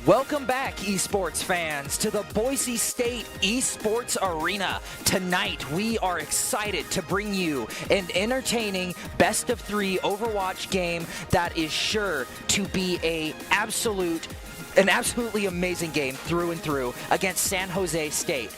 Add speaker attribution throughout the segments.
Speaker 1: Welcome back, esports fans, to the Boise State Esports Arena. Tonight, we are excited to bring you an entertaining best-of-3 Overwatch game that is sure to be an absolutely amazing game through and through against San Jose State.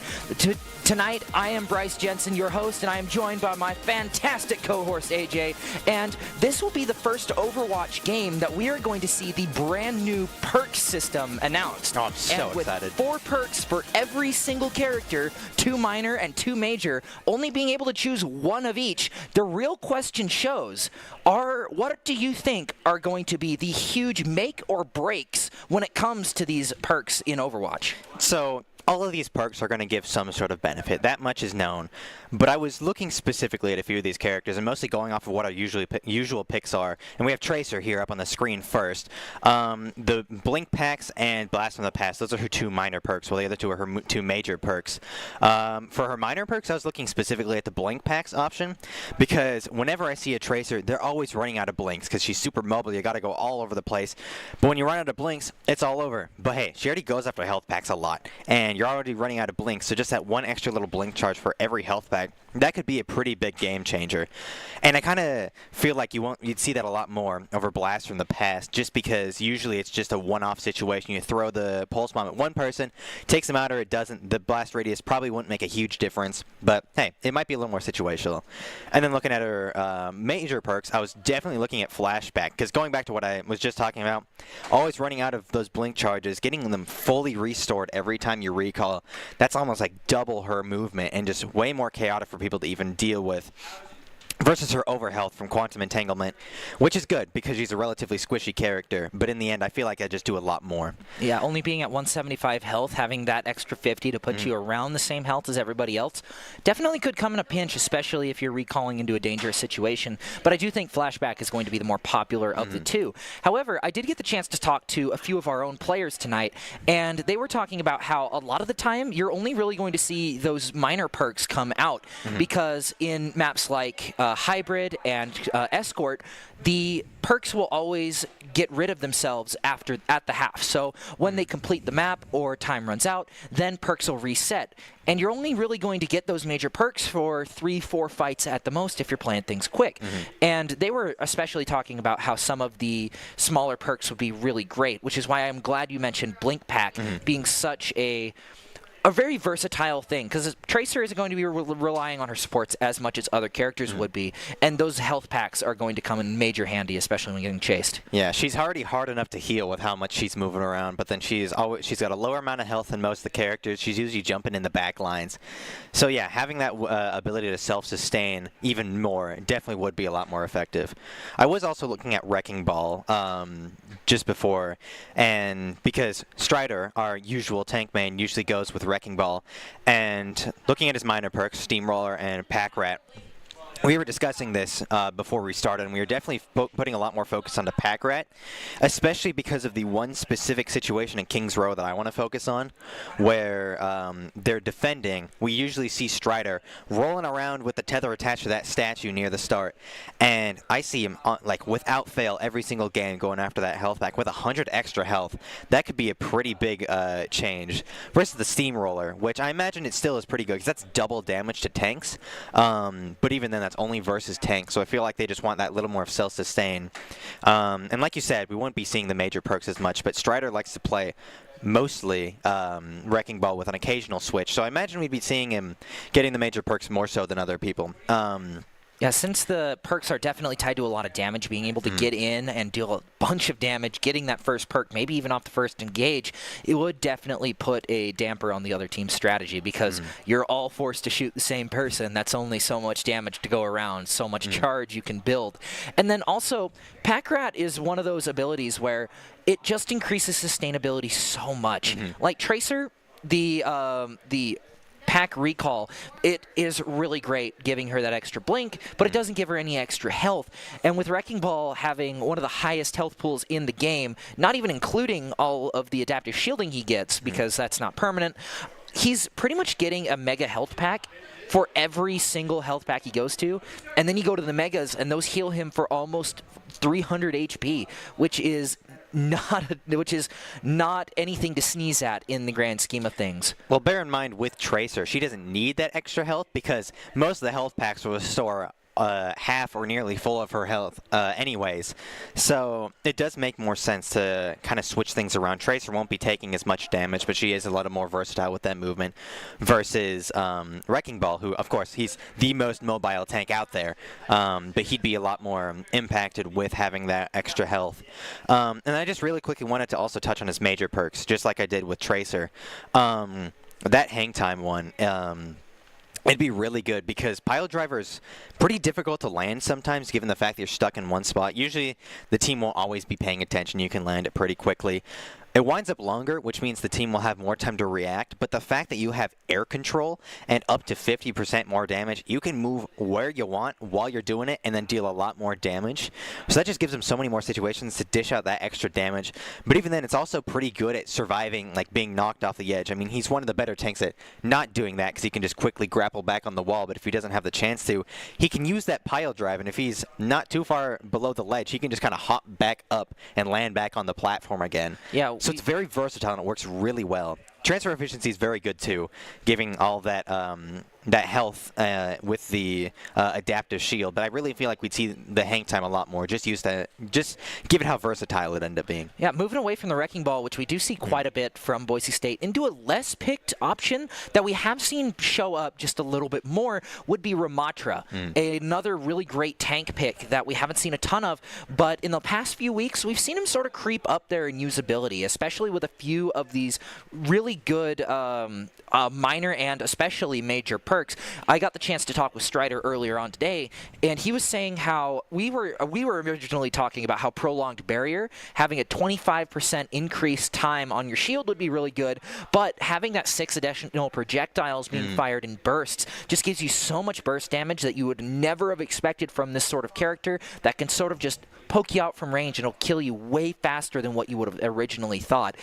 Speaker 1: Tonight, I am Bryce Jensen, your host, and I am joined by my fantastic co-host, AJ. And this will be the first Overwatch game that we are going to see the brand new perk system announced.
Speaker 2: Oh, I'm so excited.
Speaker 1: With 4 perks for every single character, 2 minor and 2 major, only being able to choose one of each. The real question shows, what do you think are going to be the huge make or breaks when it comes to these perks in Overwatch?
Speaker 2: So all of these perks are going to give some sort of benefit. That much is known. But I was looking specifically at a few of these characters and mostly going off of what our usual picks are. And we have Tracer here up on the screen first. The Blink packs and Blast from the Past, those are her 2 minor perks, while the other 2 are her 2 major perks. For her minor perks, I was looking specifically at the Blink packs option, because whenever I see a Tracer, they're always running out of blinks because she's super mobile. You got to go all over the place. But when you run out of blinks, it's all over. But hey, she already goes after health packs a lot, and you're already running out of blinks, so just that one extra little blink charge for every health pack, that could be a pretty big game changer. And I kind of feel like you'd see that a lot more over Blast from the Past, just because usually it's just a one-off situation. You throw the pulse bomb at one person, takes them out, or it doesn't. The blast radius probably wouldn't make a huge difference, but hey, it might be a little more situational. And then looking at her major perks, I was definitely looking at Flashback, because going back to what I was just talking about, always running out of those blink charges, getting them fully restored every time you recall, that's almost like double her movement and just way more chaotic for people to even deal with, versus her overhealth from Quantum Entanglement, which is good because she's a relatively squishy character, but in the end I feel like I just do a lot more.
Speaker 1: Yeah, only being at 175 health, having that extra 50 to put you around the same health as everybody else, definitely could come in a pinch, especially if you're recalling into a dangerous situation. But I do think Flashback is going to be the more popular of the 2. However, I did get the chance to talk to a few of our own players tonight, and they were talking about how a lot of the time you're only really going to see those minor perks come out, because in maps like Hybrid and Escort, the perks will always get rid of themselves at the half. So when they complete the map or time runs out, then perks will reset. And you're only really going to get those major perks for 3-4 fights at the most if you're playing things quick. And they were especially talking about how some of the smaller perks would be really great, which is why I'm glad you mentioned Blink Pack being such a very versatile thing, because Tracer isn't going to be relying on her supports as much as other characters would be, and those health packs are going to come in major handy, especially when getting chased.
Speaker 2: Yeah, she's already hard enough to heal with how much she's moving around, but then she's got a lower amount of health than most of the characters. She's usually jumping in the back lines. So yeah, having that ability to self-sustain even more definitely would be a lot more effective. I was also looking at Wrecking Ball just before, and because Strider, our usual tank main, usually goes with Wrecking Ball, and looking at his minor perks, Steamroller and Pack Rat, we were discussing this before we started, and we were definitely putting a lot more focus on the Pack Rat, especially because of the one specific situation in King's Row that I want to focus on, where they're defending. We usually see Strider rolling around with the tether attached to that statue near the start, and I see him like without fail every single game going after that health pack with 100 extra health. That could be a pretty big change versus the Steamroller, which I imagine it still is pretty good because that's double damage to tanks, but even then that's only versus tanks, so I feel like they just want that little more self-sustain. And like you said, we won't be seeing the major perks as much, but Strider likes to play mostly Wrecking Ball with an occasional switch, so I imagine we'd be seeing him getting the major perks more so than other people.
Speaker 1: Yeah, since the perks are definitely tied to a lot of damage, being able to get in and deal a bunch of damage, getting that first perk, maybe even off the first engage, it would definitely put a damper on the other team's strategy, because you're all forced to shoot the same person. That's only so much damage to go around, so much charge you can build. And then also, Pack Rat is one of those abilities where it just increases sustainability so much. Like Tracer, the Pack Recall, it is really great giving her that extra blink, but it doesn't give her any extra health. And with Wrecking Ball having one of the highest health pools in the game, not even including all of the adaptive shielding he gets, because that's not permanent, he's pretty much getting a mega health pack for every single health pack he goes to, and then you go to the megas, and those heal him for almost 300 HP, which is which is not anything to sneeze at in the grand scheme of things.
Speaker 2: Well, bear in mind with Tracer, she doesn't need that extra health because most of the health packs will restore half or nearly full of her health anyways. So it does make more sense to kind of switch things around. Tracer won't be taking as much damage, but she is a lot more versatile with that movement versus Wrecking Ball, who, of course, he's the most mobile tank out there, but he'd be a lot more impacted with having that extra health. And I just really quickly wanted to also touch on his major perks, just like I did with Tracer. That hang time one, it'd be really good because Pile Driver is pretty difficult to land sometimes, given the fact that you're stuck in one spot. Usually, the team won't always be paying attention. You can land it pretty quickly. It winds up longer, which means the team will have more time to react, but the fact that you have air control and up to 50% more damage, you can move where you want while you're doing it and then deal a lot more damage. So that just gives them so many more situations to dish out that extra damage. But even then, it's also pretty good at surviving, like being knocked off the edge. I mean, he's one of the better tanks at not doing that because he can just quickly grapple back on the wall, but if he doesn't have the chance to, he can use that pile drive, and if he's not too far below the ledge, he can just kind of hop back up and land back on the platform again.
Speaker 1: Yeah.
Speaker 2: So it's very versatile and it works really well. Transfer efficiency is very good too, giving all that that health with the adaptive shield. But I really feel like we'd see the hang time a lot more. Just given how versatile it ended up being.
Speaker 1: Yeah, moving away from the Wrecking Ball, which we do see quite a bit from Boise State, into a less picked option that we have seen show up just a little bit more would be Ramatra, another really great tank pick that we haven't seen a ton of. But in the past few weeks, we've seen him sort of creep up there in usability, especially with a few of these really good minor and especially major perks. I got the chance to talk with Strider earlier on today, and he was saying how we were originally talking about how prolonged barrier, having a 25% increased time on your shield would be really good, but having that 6 additional projectiles being fired in bursts just gives you so much burst damage that you would never have expected from this sort of character that can sort of just poke you out from range and it'll kill you way faster than what you would have originally thought.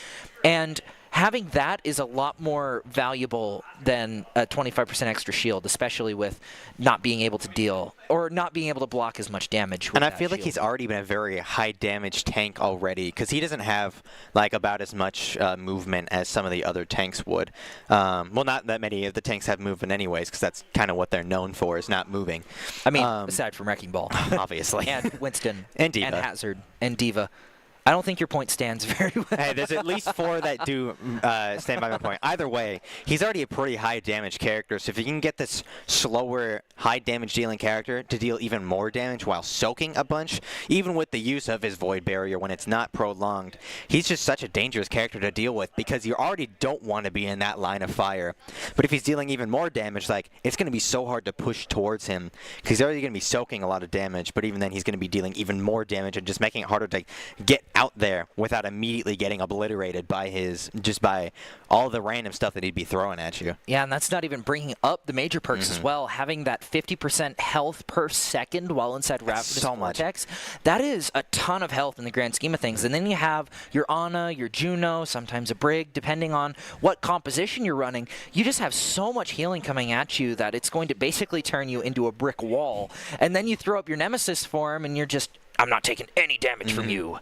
Speaker 1: And having that is a lot more valuable than a 25% extra shield, especially with not being able to deal or not being able to block as much damage.
Speaker 2: And I feel like he's already been a very high damage tank already because he doesn't have like about as much movement as some of the other tanks would. Well, not that many of the tanks have movement anyways because that's kind of what they're known for, is not moving.
Speaker 1: I mean, aside from Wrecking Ball.
Speaker 2: Obviously.
Speaker 1: And Winston.
Speaker 2: And Diva.
Speaker 1: And Hazard. And Diva. I don't think your point stands very well.
Speaker 2: Hey, there's at least 4 that do stand by my point. Either way, he's already a pretty high damage character, so if you can get this slower, high damage dealing character to deal even more damage while soaking a bunch, even with the use of his Void Barrier when it's not prolonged, he's just such a dangerous character to deal with because you already don't want to be in that line of fire. But if he's dealing even more damage, like, it's going to be so hard to push towards him because he's already going to be soaking a lot of damage, but even then he's going to be dealing even more damage and just making it harder to get out there without immediately getting obliterated by by all the random stuff that he'd be throwing at you.
Speaker 1: Yeah, and that's not even bringing up the major perks as well. Having that 50% health per second while inside Ravenous Vortex, that is a ton of health in the grand scheme of things. And then you have your Ana, your Juno, sometimes a Brig, depending on what composition you're running. You just have so much healing coming at you that it's going to basically turn you into a brick wall. And then you throw up your Nemesis for him, and you're just, I'm not taking any damage from you.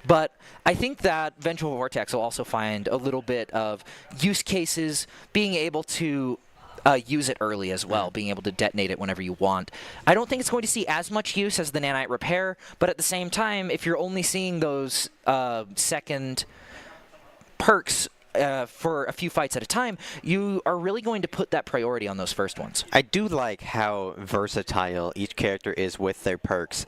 Speaker 1: But I think that Vengeful Vortex will also find a little bit of use cases, being able to use it early as well, being able to detonate it whenever you want. I don't think it's going to see as much use as the Nanite Repair, but at the same time, if you're only seeing those second perks for a few fights at a time, you are really going to put that priority on those first ones.
Speaker 2: I do like how versatile each character is with their perks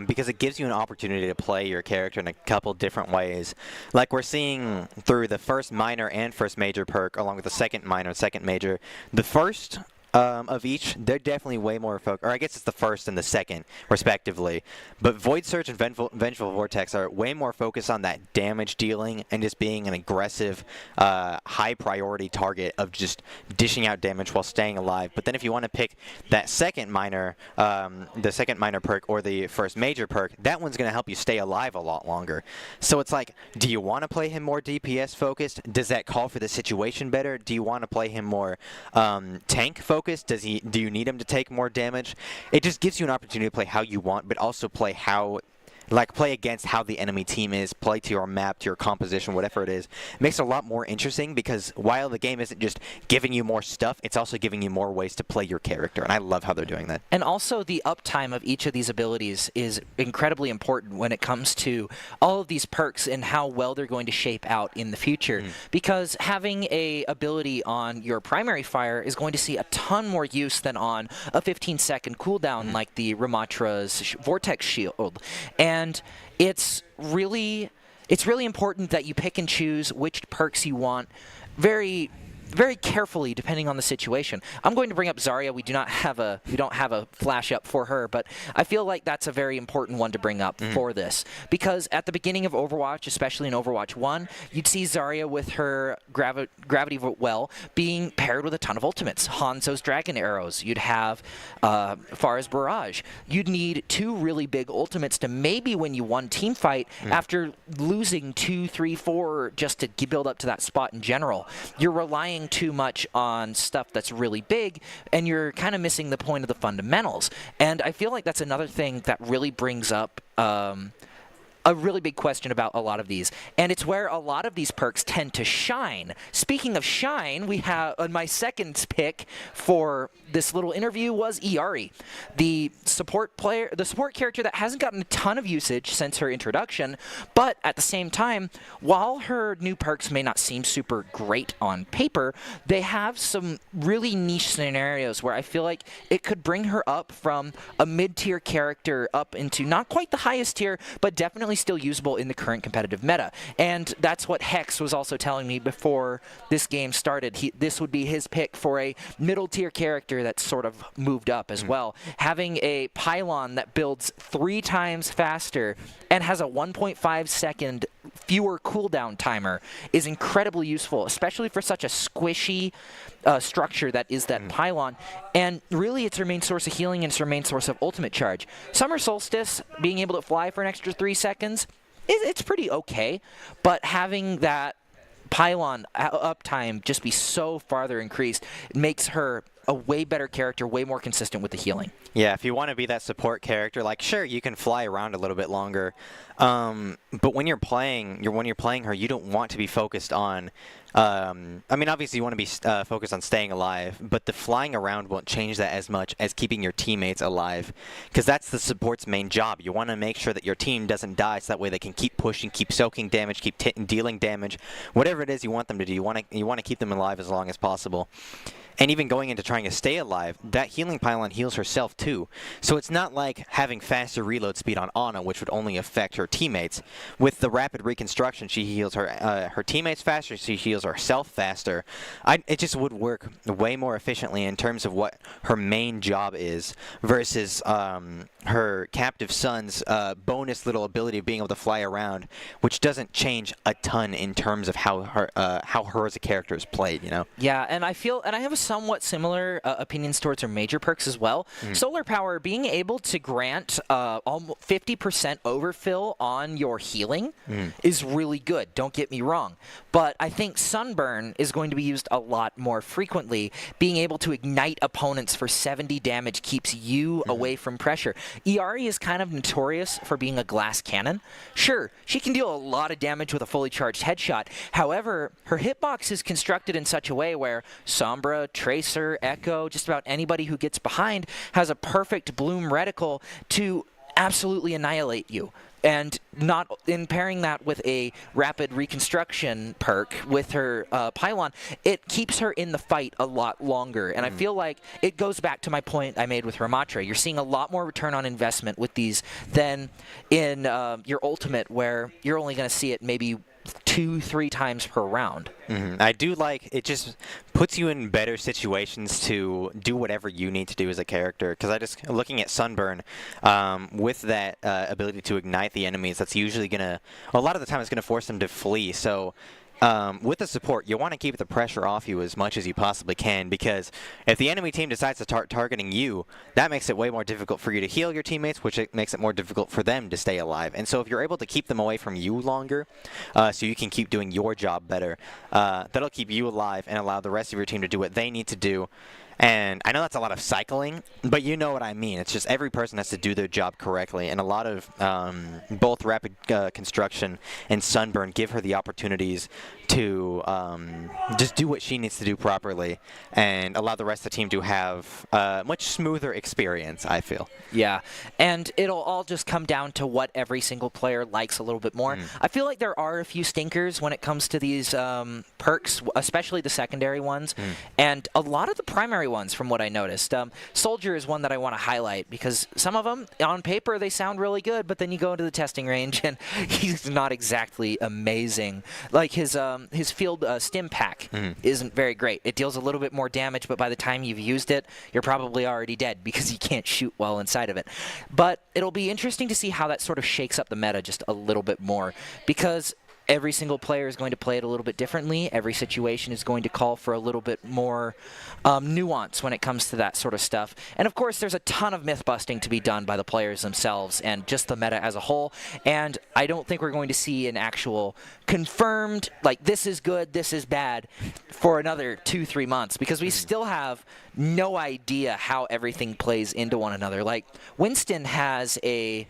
Speaker 2: because it gives you an opportunity to play your character in a couple different ways. Like we're seeing through the first minor and first major perk, along with the second minor and second major. The first of each, they're definitely way more focused, or I guess it's the first and the second, respectively. But Void Surge and Vengeful Vortex are way more focused on that damage dealing and just being an aggressive, high priority target of just dishing out damage while staying alive. But then if you want to pick that second minor, the second minor perk or the first major perk, that one's going to help you stay alive a lot longer. So it's like, do you want to play him more DPS focused? Does that call for the situation better? Do you want to play him more tank focused? Do you need him to take more damage? It just gives you an opportunity to play how you want, but also play how like play against how the enemy team is, play to your map, to your composition, whatever it is. It makes it a lot more interesting because while the game isn't just giving you more stuff, it's also giving you more ways to play your character, and I love how they're doing that.
Speaker 1: And also the uptime of each of these abilities is incredibly important when it comes to all of these perks and how well they're going to shape out in the future. Because having a ability on your primary fire is going to see a ton more use than on a 15-second cooldown like the Ramatra's Vortex Shield. And it's really important that you pick and choose which perks you want very carefully depending on the situation. I'm going to bring up Zarya. We don't have a flash up for her, but I feel like that's a very important one to bring up for this, because at the beginning of Overwatch, especially in Overwatch 1, you'd see Zarya with her gravity well being paired with a ton of ultimates. Hanzo's Dragon Arrows. You'd have Pharah's Barrage. You'd need 2 really big ultimates to maybe win you one team fight after losing 2, 3, 4 just to build up to that spot in general. You're relying too much on stuff that's really big, and you're kind of missing the point of the fundamentals. And I feel like that's another thing that really brings up a really big question about a lot of these, and it's where a lot of these perks tend to shine. Speaking of shine, we have my second pick for this little interview was Iari, the support character that hasn't gotten a ton of usage since her introduction, but at the same time, while her new perks may not seem super great on paper, they have some really niche scenarios where I feel like it could bring her up from a mid-tier character up into not quite the highest tier, but definitely still usable in the current competitive meta. And that's what Hex was also telling me before this game started. This would be his pick for a middle tier character that's sort of moved up as well. Having a pylon that builds 3 times faster and has a 1.5 second fewer cooldown timer is incredibly useful, especially for such a squishy structure that is that pylon. And really, it's her main source of healing and it's her main source of ultimate charge. Summer Solstice, being able to fly for an extra 3 seconds, it's pretty okay, but having that pylon uptime just be so farther increased, it makes her a way better character, way more consistent with the healing.
Speaker 2: Yeah, if you want to be that support character, like sure, you can fly around a little bit longer, but when you're playing her, you don't want to be focused on. I mean, obviously you want to be focused on staying alive, but the flying around won't change that as much as keeping your teammates alive, because that's the support's main job. You want to make sure that your team doesn't die, so that way they can keep pushing, keep soaking damage, keep dealing damage, whatever it is you want them to do. You want to keep them alive as long as possible. And even going into trying to stay alive, that healing pylon heals herself too. So it's not like having faster reload speed on Ana, which would only affect her teammates. With the rapid reconstruction, she heals her teammates faster, she heals herself faster. It just would work way more efficiently in terms of what her main job is versus her captive son's bonus little ability of being able to fly around, which doesn't change a ton in terms of how her as a character is played, you know?
Speaker 1: Yeah, and I have a somewhat similar opinions towards her major perks as well. Solar Power, being able to grant almost 50% overfill on your healing is really good, don't get me wrong. But I think Sunburn is going to be used a lot more frequently. Being able to ignite opponents for 70 damage keeps you away from pressure. Iari is kind of notorious for being a glass cannon. Sure, she can deal a lot of damage with a fully charged headshot. However, her hitbox is constructed in such a way where Sombra, Tracer, Echo, just about anybody who gets behind has a perfect Bloom reticle to absolutely annihilate you. And not in pairing that with a rapid reconstruction perk with her pylon, it keeps her in the fight a lot longer. And I feel like it goes back to my point I made with Ramatra. You're seeing a lot more return on investment with these than in your ultimate, where you're only going to see it maybe 2-3 times per round.
Speaker 2: I do like it. Just puts you in better situations to do whatever you need to do as a character, because I just looking at Sunburn with that ability to ignite the enemies, that's usually gonna a lot of the time it's gonna force them to flee. So with the support, you want to keep the pressure off you as much as you possibly can, because if the enemy team decides to start targeting you, that makes it way more difficult for you to heal your teammates, which makes it more difficult for them to stay alive. And so if you're able to keep them away from you longer, so you can keep doing your job better, that'll keep you alive and allow the rest of your team to do what they need to do. And I know that's a lot of cycling, but you know what I mean. It's just every person has to do their job correctly, and a lot of both Rapid Construction and Sunburn give her the opportunities to just do what she needs to do properly, and allow the rest of the team to have a much smoother experience, I feel.
Speaker 1: Yeah, and it'll all just come down to what every single player likes a little bit more. I feel like there are a few stinkers when it comes to these perks, especially the secondary ones, and a lot of the primary ones from what I noticed. Soldier is one that I want to highlight because some of them, on paper, they sound really good, but then you go into the testing range and he's not exactly amazing. Like his field stim pack isn't very great. It deals a little bit more damage, but by the time you've used it, you're probably already dead because you can't shoot well inside of it. But it'll be interesting to see how that sort of shakes up the meta just a little bit more, because every single player is going to play it a little bit differently. Every situation is going to call for a little bit more nuance when it comes to that sort of stuff. And of course, there's a ton of myth busting to be done by the players themselves and just the meta as a whole. And I don't think we're going to see an actual confirmed, like, this is good, this is bad, for another 2-3 months, because we still have no idea how everything plays into one another. Like, Winston has a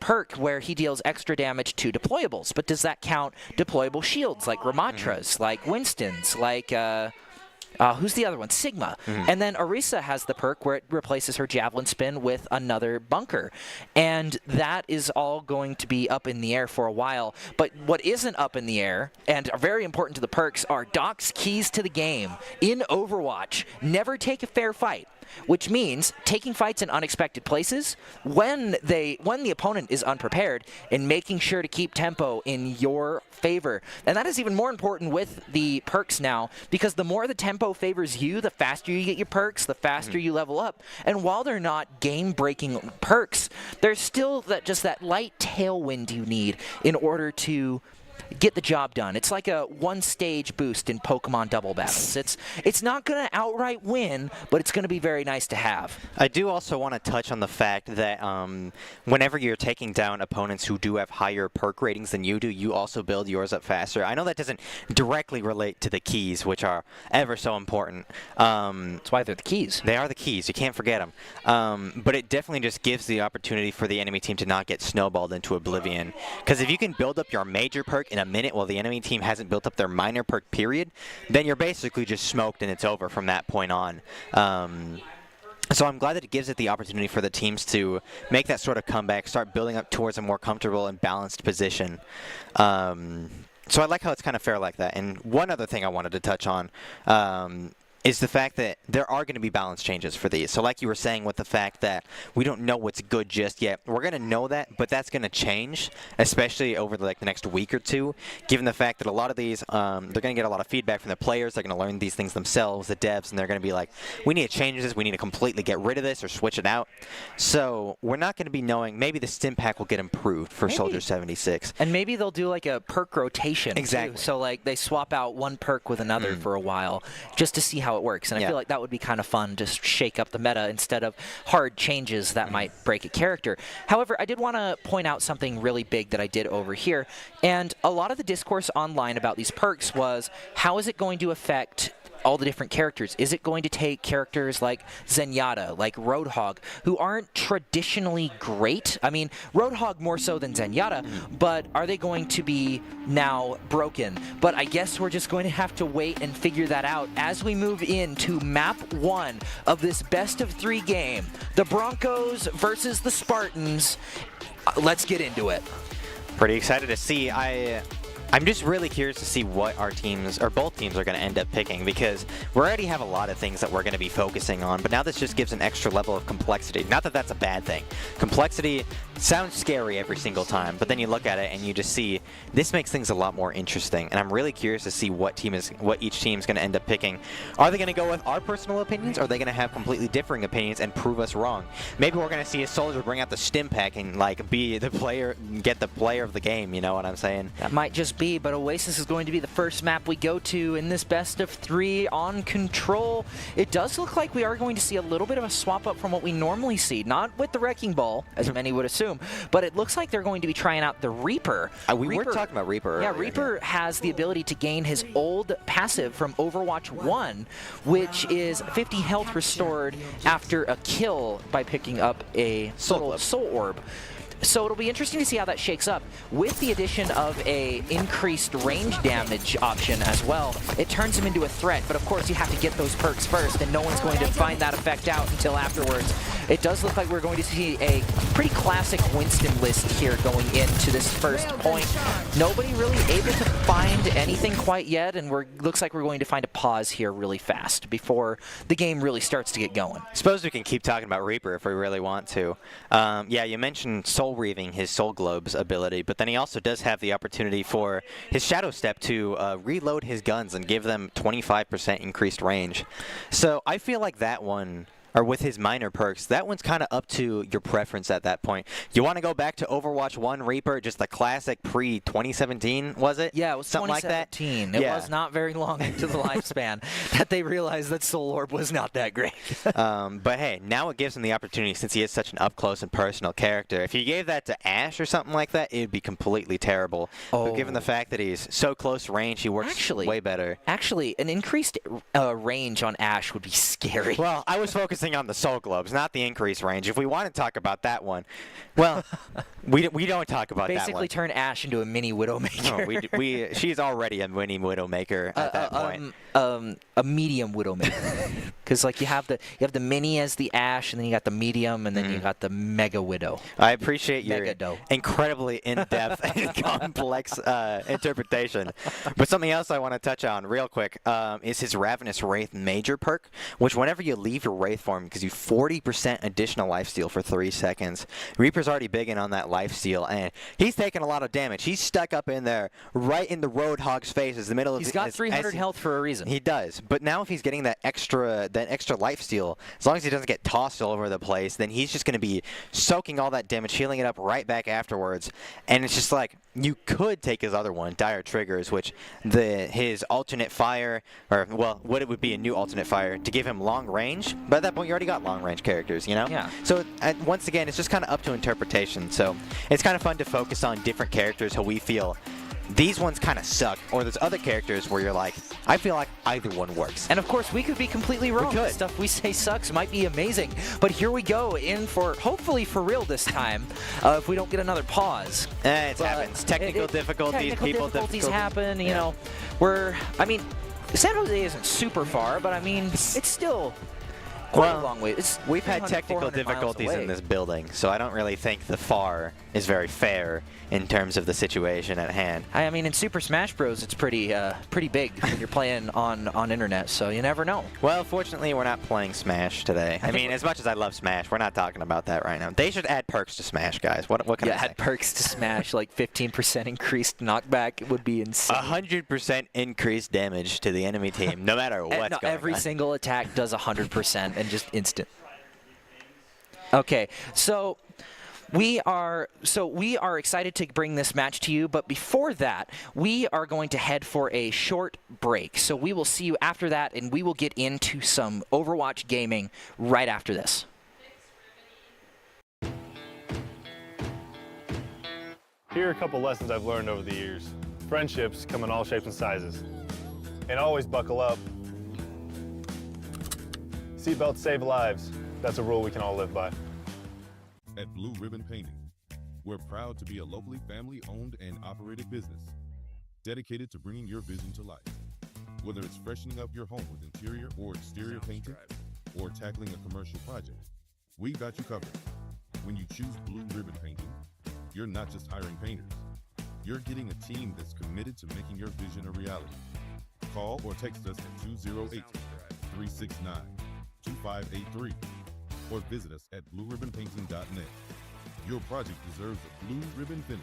Speaker 1: perk where he deals extra damage to deployables, but does that count deployable shields like Ramatra's, like Winston's, like who's the other one? Sigma. And then Orisa has the perk where it replaces her javelin spin with another bunker. And that is all going to be up in the air for a while. But what isn't up in the air, and are very important to the perks, are Doc's keys to the game. In Overwatch, never take a fair fight, which means taking fights in unexpected places when the opponent is unprepared, and making sure to keep tempo in your favor. And that is even more important with the perks now, because the more the tempo favors you, the faster you get your perks, the faster you level up. And while they're not game-breaking perks, there's still that light tailwind you need in order to get the job done. It's like a one-stage boost in Pokemon double battles. It's not going to outright win, but it's going to be very nice to have.
Speaker 2: I do also want to touch on the fact that whenever you're taking down opponents who do have higher perk ratings than you do, you also build yours up faster. I know that doesn't directly relate to the keys, which are ever so important.
Speaker 1: That's why they're the keys.
Speaker 2: They are the keys. You can't forget them. But it definitely just gives the opportunity for the enemy team to not get snowballed into oblivion. Because if you can build up your major perk in a minute while the enemy team hasn't built up their minor perk period, then you're basically just smoked and it's over from that point on. So I'm glad that it gives it the opportunity for the teams to make that sort of comeback, start building up towards a more comfortable and balanced position. So I like how it's kind of fair like that. And one other thing I wanted to touch on is the fact that there are going to be balance changes for these. So like you were saying, with the fact that we don't know what's good just yet, we're going to know that, but that's going to change, especially over the next week or two, given the fact that a lot of these, they're going to get a lot of feedback from the players. They're going to learn these things themselves, the devs, and they're going to be like, we need to change this, we need to completely get rid of this or switch it out. So we're not going to be knowing, maybe the stim pack will get improved for Soldier 76.
Speaker 1: And maybe they'll do like a perk rotation.
Speaker 2: Exactly.
Speaker 1: Too. So like they swap out one perk with another for a while, just to see how it works. And I feel like that would be kind of fun to shake up the meta instead of hard changes that might break a character. However, I did want to point out something really big that I did over here. And a lot of the discourse online about these perks was, how is it going to affect all the different characters? Is it going to take characters like Zenyatta, like Roadhog, who aren't traditionally great? I mean, Roadhog more so than Zenyatta, but are they going to be now broken? But I guess we're just going to have to wait and figure that out as we move into map 1 of this best-of-3 game. The Broncos versus the Spartans. Let's get into it.
Speaker 2: Pretty excited to see. I'm just really curious to see what our teams, or both teams, are going to end up picking, because we already have a lot of things that we're going to be focusing on, but now this just gives an extra level of complexity. Not that that's a bad thing. Complexity sounds scary every single time, but then you look at it and you just see this makes things a lot more interesting, and I'm really curious to see what each team is going to end up picking. Are they going to go with our personal opinions, or are they going to have completely differing opinions and prove us wrong? Maybe we're going to see a Soldier bring out the stim pack and be the player, get the player of the game, you know what I'm saying?
Speaker 1: That might just be, but Oasis is going to be the first map we go to in this best of 3 on Control. It does look like we are going to see a little bit of a swap up from what we normally see, not with the Wrecking Ball, as many would assume, but it looks like they're going to be trying out the Reaper.
Speaker 2: We we're talking about Reaper.
Speaker 1: Yeah, Reaper has the ability to gain his old passive from Overwatch 1, which is 50 health restored after a kill by picking up a soul orb. So it'll be interesting to see how that shakes up. With the addition of a increased range damage option as well, it turns him into a threat. But of course, you have to get those perks first, and no one's going to find that effect out until afterwards. It does look like we're going to see a pretty classic Winston list here going into this first point. Nobody really able to find anything quite yet, and looks like we're going to find a pause here really fast before the game really starts to get going.
Speaker 2: Suppose we can keep talking about Reaper if we really want to. Yeah, you mentioned Soul Reaving, his Soul Globes ability, but then he also does have the opportunity for his Shadow Step to reload his guns and give them 25% increased range. So I feel like that one, or with his minor perks, that one's kind of up to your preference at that point. You want to go back to Overwatch 1 Reaper, just the classic pre-2017, was it?
Speaker 1: Yeah, it was
Speaker 2: something like that.
Speaker 1: 2017. It was not very long into the lifespan that they realized that Soul Orb was not that great.
Speaker 2: But hey, now it gives him the opportunity, since he is such an up-close and personal character. If you gave that to Ashe or something like that, it would be completely terrible. But given the fact that he's so close range, he works way better.
Speaker 1: Actually, an increased range on Ashe would be scary.
Speaker 2: Well, I was focusing on the Soul Globes, not the increased range. If we want to talk about that one, well, we don't talk about that one.
Speaker 1: Basically turn Ashe into a mini Widowmaker.
Speaker 2: No, she's already a mini Widowmaker at that point.
Speaker 1: A medium Widowmaker. Because like you have the mini as the Ashe, and then you got the medium, and then you got the Mega Widow.
Speaker 2: I appreciate your incredibly in-depth and complex interpretation. But something else I want to touch on real quick is his Ravenous Wraith Major perk, which whenever you leave your Wraith form, gives you 40% additional lifesteal for 3 seconds. Reaper's already big in on that lifesteal, and he's taking a lot of damage. He's stuck up in there, right in the Roadhog's face, is the middle of.
Speaker 1: He's got 300 health for a reason.
Speaker 2: He does, but now if he's getting that extra lifesteal, as long as he doesn't get tossed all over the place, then he's just going to be soaking all that damage, healing it up right back afterwards. And it's just like, you could take his other one, Dire Triggers, which his alternate fire, or well, what it would be a new alternate fire to give him long range. But at that point, you already got long range characters, you know?
Speaker 1: Yeah.
Speaker 2: So once again, it's just kind of up to interpretation. So it's kind of fun to focus on different characters how we feel these ones kind of suck, or there's other characters where you're like, I feel like either one works.
Speaker 1: And of course, we could be completely wrong. The stuff we say sucks might be amazing. But here we go, in for, hopefully for real this time, if we don't get another pause.
Speaker 2: It happens. Technical difficulties, people
Speaker 1: difficulties happen, you know. I mean, San Jose isn't super far, but I mean, it's still quite a long way.
Speaker 2: We've had technical difficulties in this building, so I don't really think the far is very fair in terms of the situation at hand.
Speaker 1: I mean, in Super Smash Bros, it's pretty big when you're playing on internet, so you never know.
Speaker 2: Well, fortunately, we're not playing Smash today. I mean, as much as I love Smash, we're not talking about that right now. They should add perks to Smash, guys. What can I say?
Speaker 1: Add perks to Smash, like 15% increased knockback would be insane.
Speaker 2: 100% increased damage to the enemy team, no matter what's going on.
Speaker 1: Every single attack does 100% and just instant. Okay, so we are excited to bring this match to you, but before that, we are going to head for a short break. So we will see you after that, and we will get into some Overwatch gaming right after this.
Speaker 3: Here are a couple lessons I've learned over the years. Friendships come in all shapes and sizes. And always buckle up. Seatbelts save lives. That's a rule we can all live by.
Speaker 4: At Blue Ribbon Painting, we're proud to be a locally family-owned and operated business dedicated to bringing your vision to life. Whether it's freshening up your home with interior or exterior painting or tackling a commercial project, we've got you covered. When you choose Blue Ribbon Painting, you're not just hiring painters. You're getting a team that's committed to making your vision a reality. Call or text us at 208-369-2583 or visit us at blueribbonpainting.net. Your project deserves a blue ribbon finish.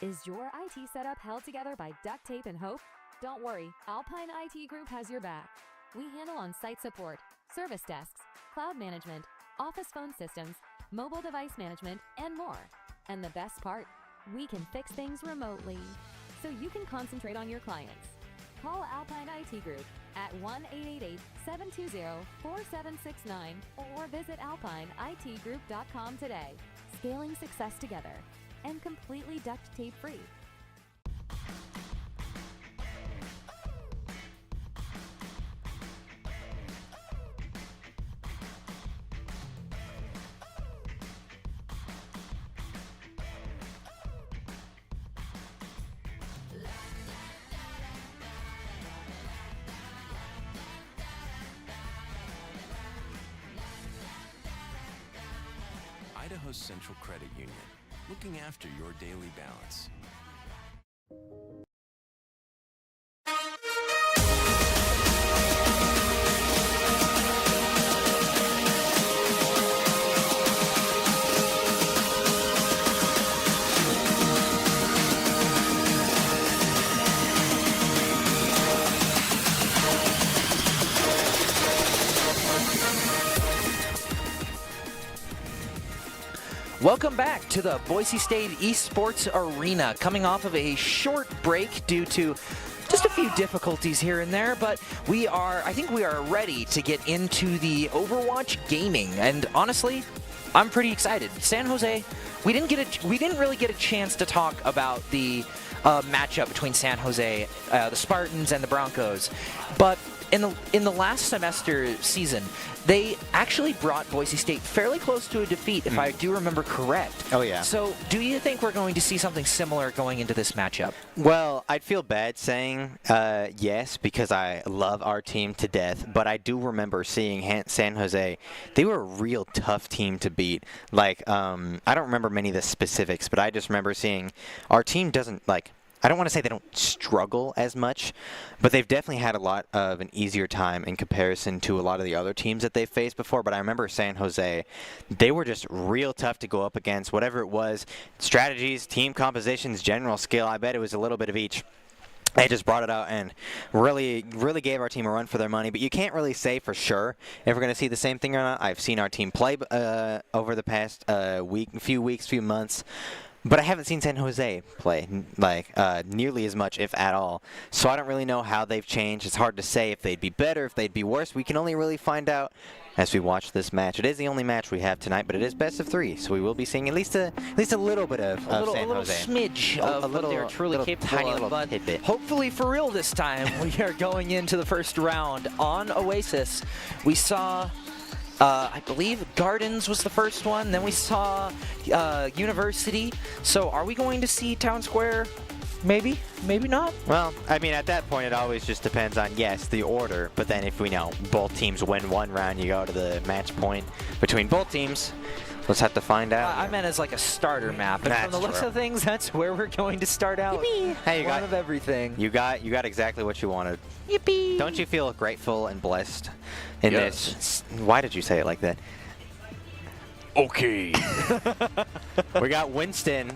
Speaker 5: Is your IT setup held together by duct tape and hope? Don't worry, Alpine IT Group has your back. We handle on-site support, service desks, cloud management, office phone systems, mobile device management, and more. And the best part, we can fix things remotely, so you can concentrate on your clients. Call Alpine IT Group at 1-888-720-4769 or visit alpineitgroup.com today. Scaling success together and completely duct tape free.
Speaker 6: Idaho Central Credit Union, looking after your daily balance.
Speaker 1: Welcome back to the Boise State Esports Arena, coming off of a short break due to just a few difficulties here and there, but I think we are ready to get into the Overwatch gaming, and honestly, I'm pretty excited. San Jose, we didn't really get a chance to talk about the matchup between San Jose, the Spartans, and the Broncos, but in the last semester season, they actually brought Boise State fairly close to a defeat, if I do remember correct.
Speaker 2: Oh, yeah.
Speaker 1: So, do you think we're going to see something similar going into this matchup?
Speaker 2: Well, I'd feel bad saying yes, because I love our team to death, but I do remember seeing San Jose. They were a real tough team to beat. Like, I don't remember many of the specifics, but I just remember seeing our team doesn't, like, I don't want to say they don't struggle as much, but they've definitely had a lot of an easier time in comparison to a lot of the other teams that they've faced before. But I remember San Jose, they were just real tough to go up against, whatever it was, strategies, team compositions, general skill. I bet it was a little bit of each. They just brought it out and really gave our team a run for their money. But you can't really say for sure if we're going to see the same thing or not. I've seen our team play over the past few months. But I haven't seen San Jose play nearly as much, if at all. So I don't really know how they've changed. It's hard to say if they'd be better, if they'd be worse. We can only really find out as we watch this match. It is the only match we have tonight, but it is best of 3, so we will be seeing at least a little bit of San Jose.
Speaker 1: A little smidge of what they're truly capable
Speaker 2: tiny
Speaker 1: of,
Speaker 2: little
Speaker 1: but
Speaker 2: tidbit.
Speaker 1: hopefully for real this time, we are going into the first round on Oasis. We saw I believe Gardens was the first one. Then we saw University. So are we going to see Town Square? Maybe. Maybe not.
Speaker 2: Well, I mean, at that point, it always just depends on, yes, the order. But then if we know both teams win one round, you go to the match point between both teams. Let's have to find out.
Speaker 1: I meant as like a starter map. And from the looks of things, that's where we're going to start out.
Speaker 2: Yippee. Hey, you
Speaker 1: one of everything.
Speaker 2: You got exactly what you wanted.
Speaker 1: Yippee!
Speaker 2: Don't you feel grateful and blessed in this? Why did you say it like that?
Speaker 6: Okay.
Speaker 2: We got Winston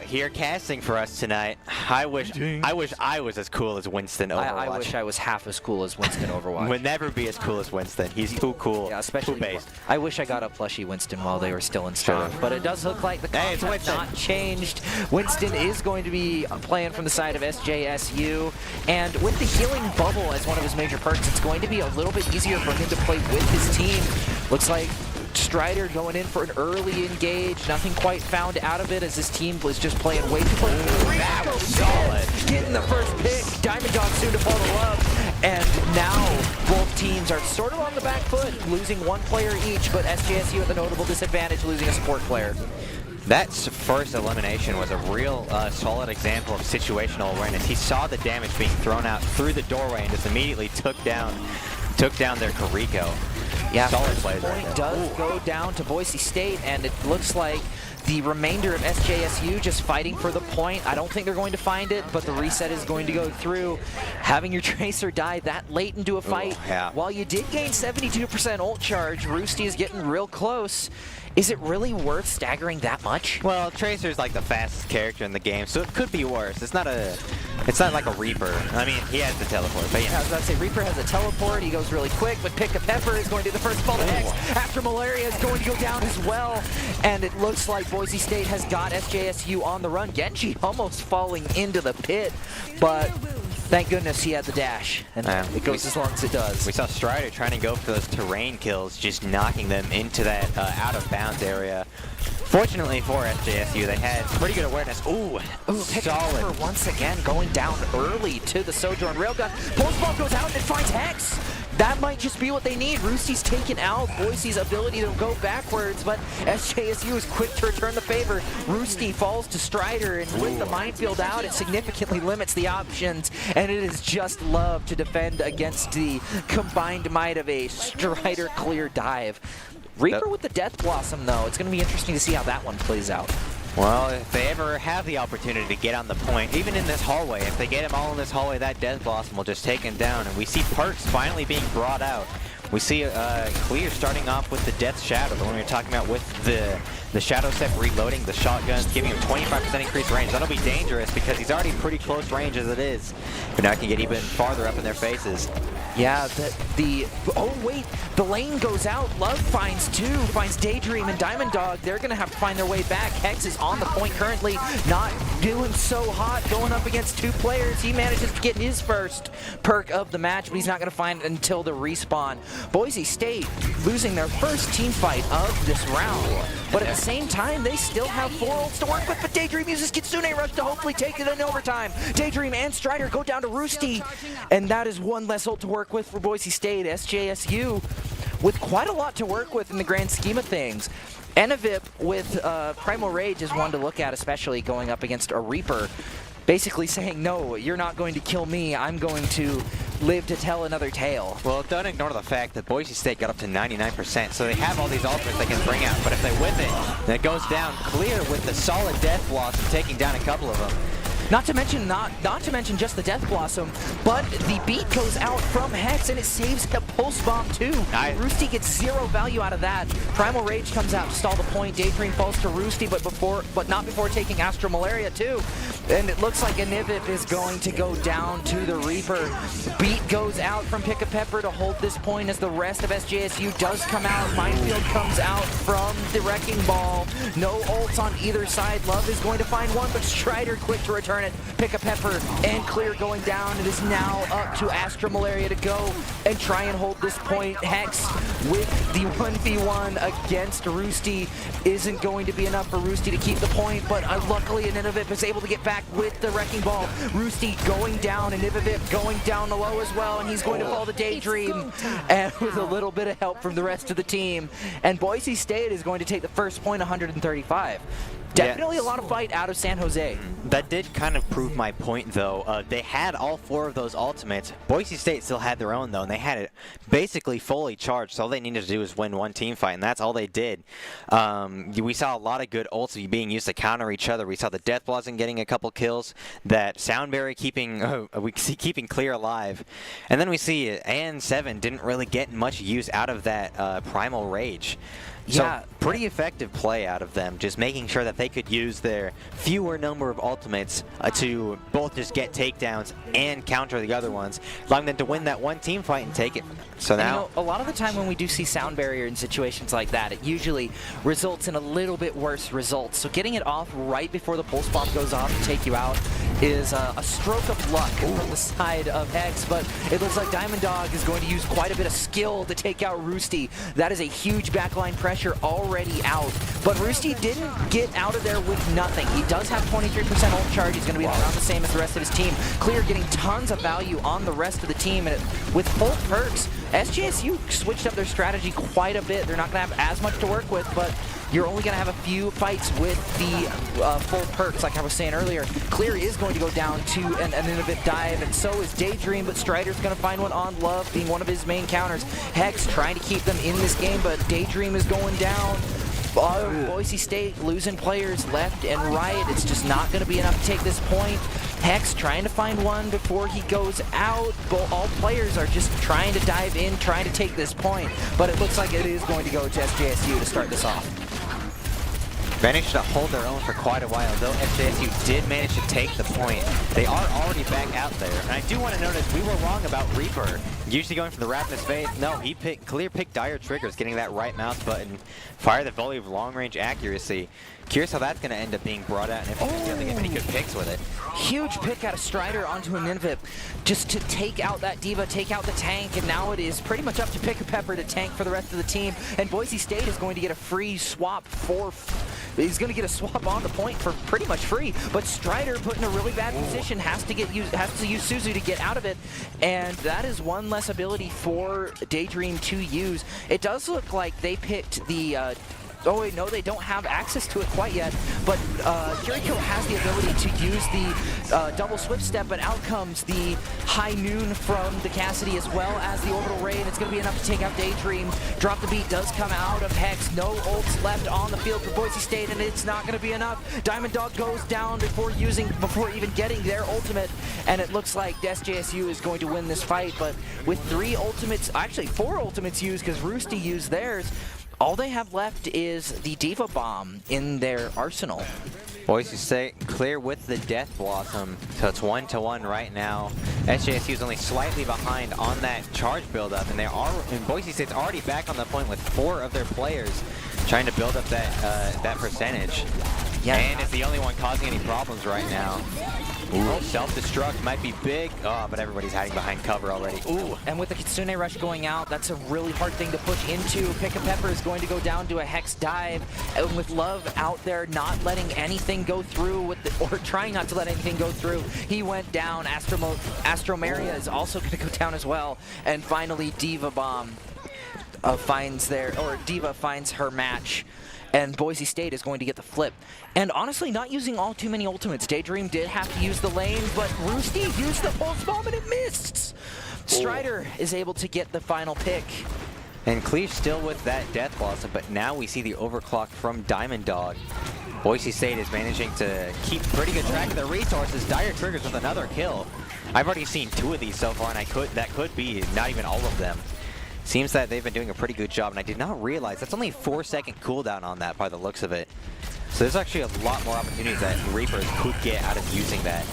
Speaker 2: here casting for us tonight. I wish I was as cool as Winston Overwatch.
Speaker 1: I wish I was half as cool as Winston Overwatch.
Speaker 2: Would never be as cool as Winston. He's too cool.
Speaker 1: Yeah, especially.
Speaker 2: Too based.
Speaker 1: I wish I got a plushie Winston while they were still in stock. But it does look like the comps have not changed. Winston is going to be playing from the side of SJSU, and with the healing bubble as one of his major perks, it's going to be a little bit easier for him to play with his team. Looks like Strider going in for an early engage. Nothing quite found out of it as this team was just playing way too much.
Speaker 2: That was solid.
Speaker 1: Getting the first pick. Diamond Dog soon to fall to love. And now both teams are sort of on the back foot, losing one player each, but SJSU at the notable disadvantage, losing a support player.
Speaker 2: That first elimination was a real solid example of situational awareness. He saw the damage being thrown out through the doorway and just immediately took down their Kariko.
Speaker 1: Yeah,
Speaker 2: solid
Speaker 1: first
Speaker 2: plays right
Speaker 1: point
Speaker 2: there.
Speaker 1: does go down to Boise State, and it looks like the remainder of SJSU just fighting for the point. I don't think they're going to find it, but the reset is going to go through. Having your Tracer die that late into a fight, while you did gain 72% ult charge, Roosty is getting real close. Is it really worth staggering that much?
Speaker 2: Well, Tracer's like the fastest character in the game, so it could be worse. It's not like a Reaper. I mean, he has the teleport, but
Speaker 1: I was about to say, Reaper has a teleport, he goes really quick, but Pick a Pepper is going to do the first fall to X. After Malaria is going to go down as well, and it looks like Boise State has got SJSU on the run. Genji almost falling into the pit, but thank goodness he had the dash, and it goes as long as it does.
Speaker 2: We saw Strider trying to go for those terrain kills, just knocking them into that out-of-bounds area. Fortunately for SJSU, they had pretty good awareness. Ooh, solid.
Speaker 1: Once again going down early to the Sojourn Railgun. Pulse Bomb goes out and it finds Hex. That might just be what they need. Roosty's taken out Boise's ability to go backwards, but SJSU is quick to return the favor. Roosty falls to Strider, and with the minefield out, it significantly limits the options, and it is just love to defend against the combined might of a Strider clear dive. Reaper with the Death Blossom, though. It's going to be interesting to see how that one plays out.
Speaker 2: Well, if they ever have the opportunity to get on the point, even in this hallway, if they get him all in this hallway, that Death Blossom will just take him down. And we see Perks finally being brought out. We see Clear starting off with the Death Shadow, the one we were talking about with the Shadow Step reloading, the shotguns, giving him 25% increased range. That'll be dangerous because he's already pretty close range as it is. But now he can get even farther up in their faces.
Speaker 1: Yeah, oh wait, the lane goes out. Love finds Daydream and Diamond Dog. They're going to have to find their way back. Hex is on the point currently, not doing so hot, going up against two players. He manages to get his first perk of the match, but he's not going to find it until the respawn. Boise State losing their first team fight of this round, but at the same time, they still have 4 ults to work with, but Daydream uses Kitsune Rush to hopefully take it in overtime. Daydream and Strider go down to Roosty, and that is one less ult to work with for Boise State. SJSU with quite a lot to work with in the grand scheme of things. Enavip with Primal Rage is one to look at, especially going up against a Reaper. Basically saying, no, you're not going to kill me, I'm going to live to tell another tale.
Speaker 2: Well, don't ignore the fact that Boise State got up to 99%, so they have all these ultimates they can bring out, but if they whip it, then it goes down Clear with the solid Death Blossom, taking down a couple of them.
Speaker 1: Not to mention just the Death Blossom, but the beat goes out from Hex and it saves the Pulse Bomb too. Roosty gets 0 value out of that. Primal Rage comes out to stall the point. Daydream falls to Roosty, but not before taking Astro Malaria too. And it looks like Anivip is going to go down to the Reaper. Beat goes out from Pick a Pepper to hold this point as the rest of SJSU does come out. Minefield comes out from the Wrecking Ball. No ults on either side. Love is going to find one, but Strider quick to return it. Pick a Pepper and Clear going down. It is now up to Astro Malaria to go and try and hold this point. Hex with the 1v1 against Roosty isn't going to be enough for Roosty to keep the point, but luckily Anivip is able to get back with the Wrecking Ball. Roosty going down and Anivip going down low as well, and he's going to fall to Daydream, and with a little bit of help from the rest of the team. And Boise State is going to take the first point, 135. Definitely a lot of fight out of San Jose.
Speaker 2: That did kind of prove my point, though. They had all 4 of those ultimates. Boise State still had their own, though, and they had it basically fully charged. So all they needed to do was win one team fight, and that's all they did. We saw a lot of good ults being used to counter each other. We saw the Death Blossom getting a couple kills, that Soundberry keeping Clear alive. And then we see AN7 didn't really get much use out of that Primal Rage. So, pretty effective play out of them, just making sure that they could use their fewer number of ultimates to both just get takedowns and counter the other ones, allowing them to win that one team fight and take it from them. So now,
Speaker 1: you know, a lot of the time when we do see Sound Barrier in situations like that, it usually results in a little bit worse results. So getting it off right before the Pulse Bomb goes off to take you out is a stroke of luck from the side of Hex, but it looks like Diamond Dog is going to use quite a bit of skill to take out Roosty. That is a huge backline pressure already out, but Roosty didn't get out of there with nothing. He does have 23% ult charge. He's going to be around the same as the rest of his team. Clear getting tons of value on the rest of the team, and with full perks, SJSU switched up their strategy quite a bit. They're not going to have as much to work with, but you're only going to have a few fights with the full perks, like I was saying earlier. Clear is going to go down to an Innovative Dive, and so is Daydream, but Strider's going to find one on Love, being one of his main counters. Hex trying to keep them in this game, but Daydream is going down. Boise State losing players left and right. It's just not going to be enough to take this point. Hex trying to find one before he goes out. All players are just trying to dive in, trying to take this point. But it looks like it is going to go to SJSU to start this off.
Speaker 2: Managed to hold their own for quite a while, though SJSU did manage to take the point. They are already back out there. And I do want to notice we were wrong about Reaper. Usually going for the wrap in his face. No, he clear picked dire triggers, getting that right mouse button. Fire the volley of long-range accuracy. Curious how that's going to end up being brought out and if he's going to be able to get many good picks with it.
Speaker 1: Huge pick out of Strider onto a Ninvip just to take out that Diva, take out the tank, and now it is pretty much up to Pick a Pepper to tank for the rest of the team. And Boise State is going to get a free swap he's going to get a swap on the point for pretty much free, but Strider put in a really bad position, has to use Suzu to get out of it, and that is one less ability for Daydream to use. It does look like they picked the oh wait, no, they don't have access to it quite yet, but Kiriko has the ability to use the double swift step, but out comes the high noon from the Cassidy as well as the orbital ray, and it's going to be enough to take out Daydream. Drop the beat does come out of Hex. No ults left on the field for Boise State, and it's not going to be enough. Diamond Dog goes down before even getting their ultimate, and it looks like SJSU is going to win this fight, but with 3 ultimates, actually 4 ultimates used because Roosty used theirs, all they have left is the Diva Bomb in their arsenal.
Speaker 2: Boise State clear with the Death Blossom, so it's 1-1 right now. SJSU is only slightly behind on that charge build-up, and Boise State's already back on the point with 4 of their players trying to build up that percentage. Yeah, and is the only one causing any problems right now. Ooh, self-destruct might be big. Oh, but everybody's hiding behind cover already.
Speaker 1: Ooh, and with the Kitsune Rush going out, that's a really hard thing to push into. Pick a Pepper is going to go down to a Hex dive, and with Love out there not letting anything go through, or trying not to let anything go through, he went down. Astromaria is also going to go down as well, and finally Diva Bomb Diva finds her match. And Boise State is going to get the flip. And honestly, not using all too many ultimates. Daydream did have to use the lane, but Roosty used the pulse bomb and it missed. Strider is able to get the final pick.
Speaker 2: And Cleave still with that Death Blossom, but now we see the overclock from Diamond Dog. Boise State is managing to keep pretty good track of their resources. Dire triggers with another kill. I've already seen 2 of these so far, and that could be not even all of them. Seems that they've been doing a pretty good job, and I did not realize that's only a 4-second cooldown on that by the looks of it. So there's actually a lot more opportunities that Reapers could get out of using that.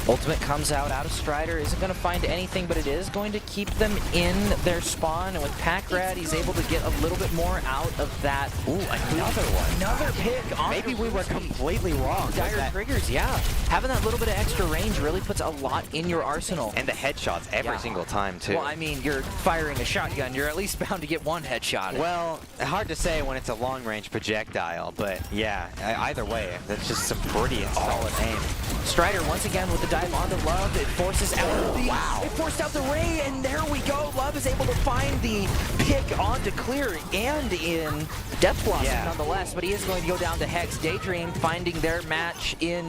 Speaker 1: Ultimate comes out of Strider, isn't going to find anything, but it is going to keep them in their spawn, and with Packrad, he's able to get a little bit more out of that.
Speaker 2: Ooh, another one.
Speaker 1: Another pick.
Speaker 2: Maybe we were completely wrong.
Speaker 1: Dire triggers, yeah. Having that little bit of extra range really puts a lot in your arsenal.
Speaker 2: And the headshots every single time, too.
Speaker 1: Well, I mean, you're firing a shotgun. You're at least bound to get 1 headshot.
Speaker 2: Well, hard to say when it's a long-range projectile, but yeah, either way, that's just some pretty solid aim.
Speaker 1: Strider once again with the dive onto Love. It forces out it forced out the ray, and there we go. Love is able to find the pick onto Clear and in Death Blossom nonetheless, but he is going to go down to Hex. Daydream finding their match in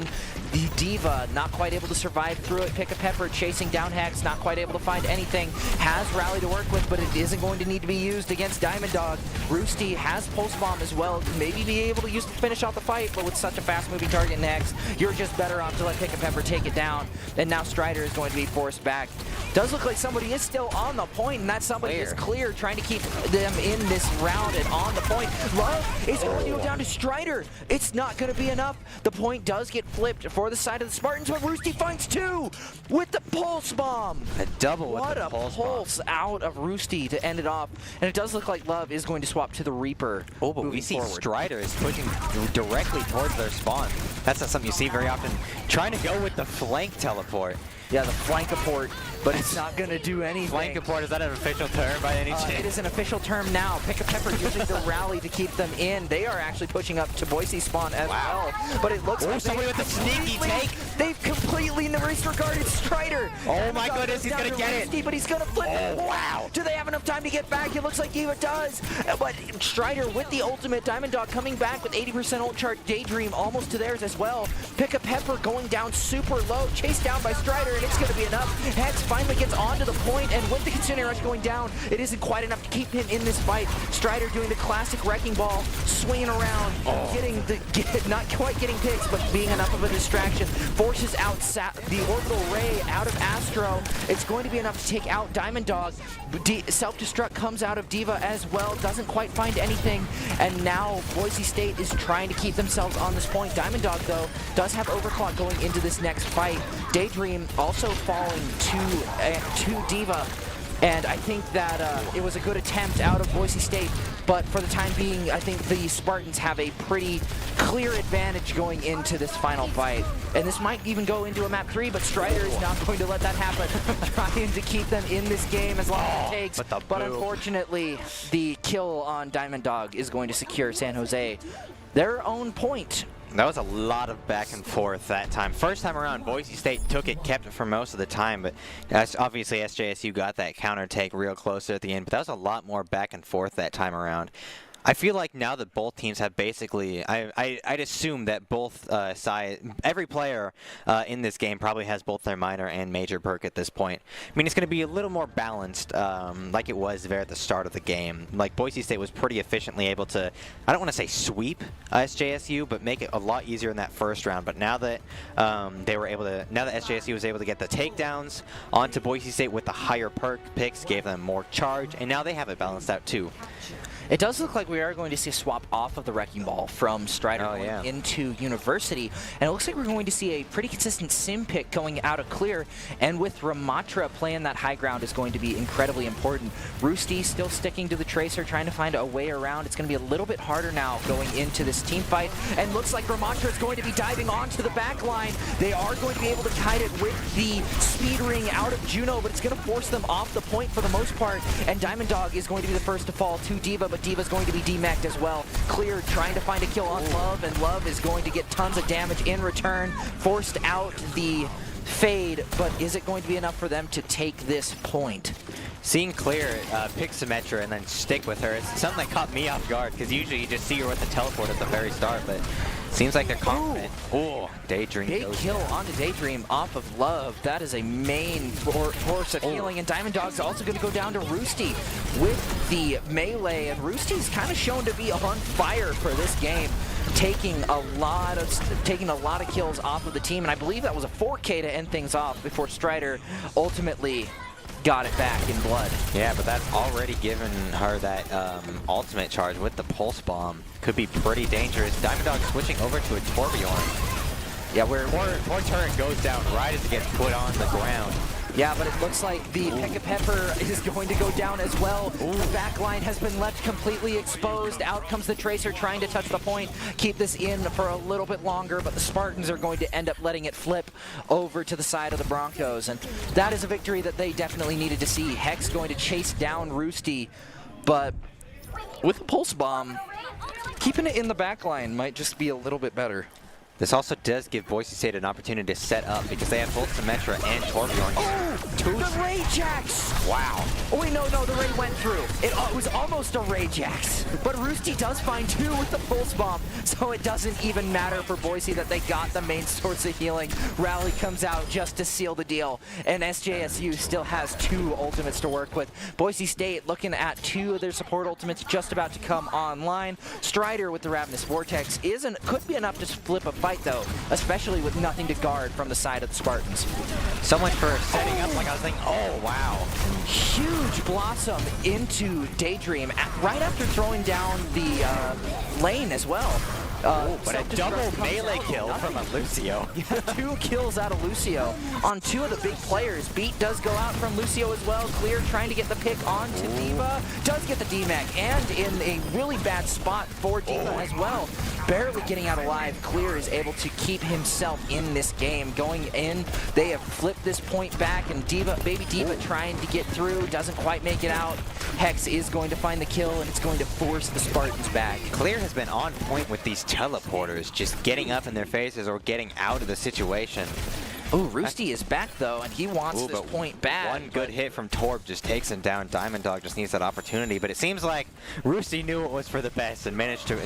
Speaker 1: the Diva, not quite able to survive through it. Pick a Pepper chasing down Hex, not quite able to find anything. Has Rally to work with, but it isn't going to need to be used against Diamond Dog. Roosty has Pulse Bomb as well, maybe be able to use to finish off the fight, but with such a fast-moving target in Hex, you're just better off to let Pick a Pepper take it down. And now Strider is going to be forced back. Does look like somebody is still on the point, and that somebody is Clear, trying to keep them in this round and on the point. Love is going to go down to Strider. It's not going to be enough. The point does get flipped for the side of the Spartans, but Roosty finds 2 with the Pulse Bomb.
Speaker 2: A double with the
Speaker 1: Pulse
Speaker 2: bomb.
Speaker 1: What a pulse out of Roosty to end it off. And it does look like Love is going to swap to the Reaper.
Speaker 2: Oh, but we see Strider is pushing directly towards their spawn. That's not something you see very often. Trying to go with the flank teleport.
Speaker 1: Yeah, the flankaport, but it's not going to do anything.
Speaker 2: Flankaport, is that an official term by any chance?
Speaker 1: It is an official term now. Pick a Pepper using the rally to keep them in. They are actually pushing up to Boise spawn as well. But it looks like
Speaker 2: somebody with a sneaky take.
Speaker 1: They've completely disregarded Strider.
Speaker 2: Oh my goodness, he's going to get it.
Speaker 1: But he's going to flip it. Wow. Do they have enough time to get back? It looks like Diva does. But Strider with the ultimate. Diamond Dog coming back with 80% ult chart. Daydream almost to theirs as well. Pick a Pepper going down super low. Chased down by Strider. Strider, and it's going to be enough. Hex finally gets onto the point, and with the Kitsune Rush going down, it isn't quite enough to keep him in this fight. Strider doing the classic wrecking ball, swinging around, not quite getting picks, but being enough of a distraction, forces out the orbital ray out of Astro. It's going to be enough to take out Diamond Dog. Self-destruct comes out of D.Va as well, doesn't quite find anything, and now Boise State is trying to keep themselves on this point. Diamond Dog, though, does have overclock going into this next fight. Daydream also falling to D.Va, and I think that it was a good attempt out of Boise State, but for the time being, I think the Spartans have a pretty clear advantage going into this final fight. And this might even go into a map 3, but Strider is not going to let that happen, trying to keep them in this game as long as it takes. But unfortunately, the kill on Diamond Dog is going to secure San Jose their own point.
Speaker 2: That was a lot of back and forth that time. First time around, Boise State took it, kept it for most of the time, but obviously SJSU got that counter take real close at the end, but that was a lot more back and forth that time around. I feel like now that both teams have basically, I'd assume that both sides, every player in this game probably has both their minor and major perk at this point. I mean, it's going to be a little more balanced like it was there at the start of the game. Like, Boise State was pretty efficiently able to, I don't want to say sweep SJSU, but make it a lot easier in that first round. But now that they were able to, now that SJSU was able to get the takedowns onto Boise State with the higher perk picks, gave them more charge, and now they have it balanced out too.
Speaker 1: It does look like we are going to see a swap off of the Wrecking Ball from Strider into University, and it looks like we're going to see a pretty consistent sim pick going out of clear, and with Ramatra playing that high ground is going to be incredibly important. Roosty still sticking to the Tracer, trying to find a way around. It's going to be a little bit harder now going into this team fight, and looks like Ramatra is going to be diving onto the back line. They are going to be able to kite it with the speed ring out of Juno, but it's going to force them off the point for the most part, and Diamond Dog is going to be the first to fall to D.Va, but D.Va's going to be demeched as well. Clear trying to find a kill on Love, and Love is going to get tons of damage in return. Forced out the fade, but is it going to be enough for them to take this point?
Speaker 2: Seeing Clear pick Symmetra and then stick with her, it's something that caught me off guard, because usually you just see her with the teleport at the very start, but seems like they're confident. Oh, Daydream.
Speaker 1: Big kill onto Daydream off of Love. That is a main force of healing, and Diamond Dog's also going to go down to Roosty with the melee, and Roosty's kind of shown to be on fire for this game, taking a lot of kills off of the team, and I believe that was a 4K to end things off before Strider ultimately got it back in blood.
Speaker 2: Yeah, but that's already given her that ultimate charge with the Pulse Bomb. Could be pretty dangerous. Diamond Dog switching over to a Torbjorn.
Speaker 1: Yeah, where
Speaker 2: More turret goes down right as it gets put on the ground.
Speaker 1: Yeah, but it looks like the Pekka Pepper is going to go down as well. The back line has been left completely exposed. Out comes the Tracer trying to touch the point, keep this in for a little bit longer, but the Spartans are going to end up letting it flip over to the side of the Broncos, and that is a victory that they definitely needed to see. Hex going to chase down Roosty, but with a Pulse Bomb, keeping it in the back line might just be a little bit better.
Speaker 2: This also does give Boise State an opportunity to set up because they have both Symmetra and Torbjorn.
Speaker 1: The Ray Jax! Wow. Oh wait, no, the Ray went through. It was almost a Ray Jax. But Roosty does find two with the Pulse Bomb, so it doesn't even matter for Boise that they got the main source of healing. Rally comes out just to seal the deal, and SJSU still has two ultimates to work with. Boise State looking at two of their support ultimates just about to come online. Strider with the Ravenous Vortex could be enough to flip a fight though, especially with nothing to guard from the side of the Spartans.
Speaker 2: So much for setting up, like I was thinking, oh wow.
Speaker 1: Huge Blossom into Daydream right after throwing down the lane as well.
Speaker 2: But a double melee kill from a Lucio.
Speaker 1: Yeah, 2 kills out of Lucio on 2 of the big players. Beat does go out from Lucio as well. Clear trying to get the pick onto D.Va. Does get the DMAC, and in a really bad spot for D.Va as well. Barely getting out alive. Clear is able to keep himself in this game. Going in, they have flipped this point back, and baby D.Va trying to get through. Doesn't quite make it out. Hex is going to find the kill, and it's going to force the Spartans back.
Speaker 2: Clear has been on point with these teleporters, just getting up in their faces or getting out of the situation.
Speaker 1: Oh, Roosty is back though, and he wants this point back.
Speaker 2: One good hit from Torb just takes him down. Diamond Dog just needs that opportunity, but it seems like Roosty knew it was for the best and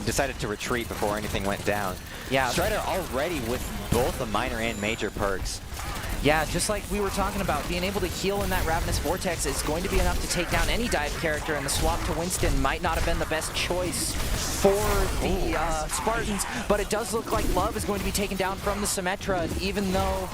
Speaker 2: decided to retreat before anything went down.
Speaker 1: Yeah,
Speaker 2: Strider already with both the minor and major perks.
Speaker 1: Yeah, just like we were talking about, being able to heal in that Ravenous Vortex is going to be enough to take down any dive character, and the swap to Winston might not have been the best choice for the Spartans, but it does look like Love is going to be taken down from the Symmetra, and even though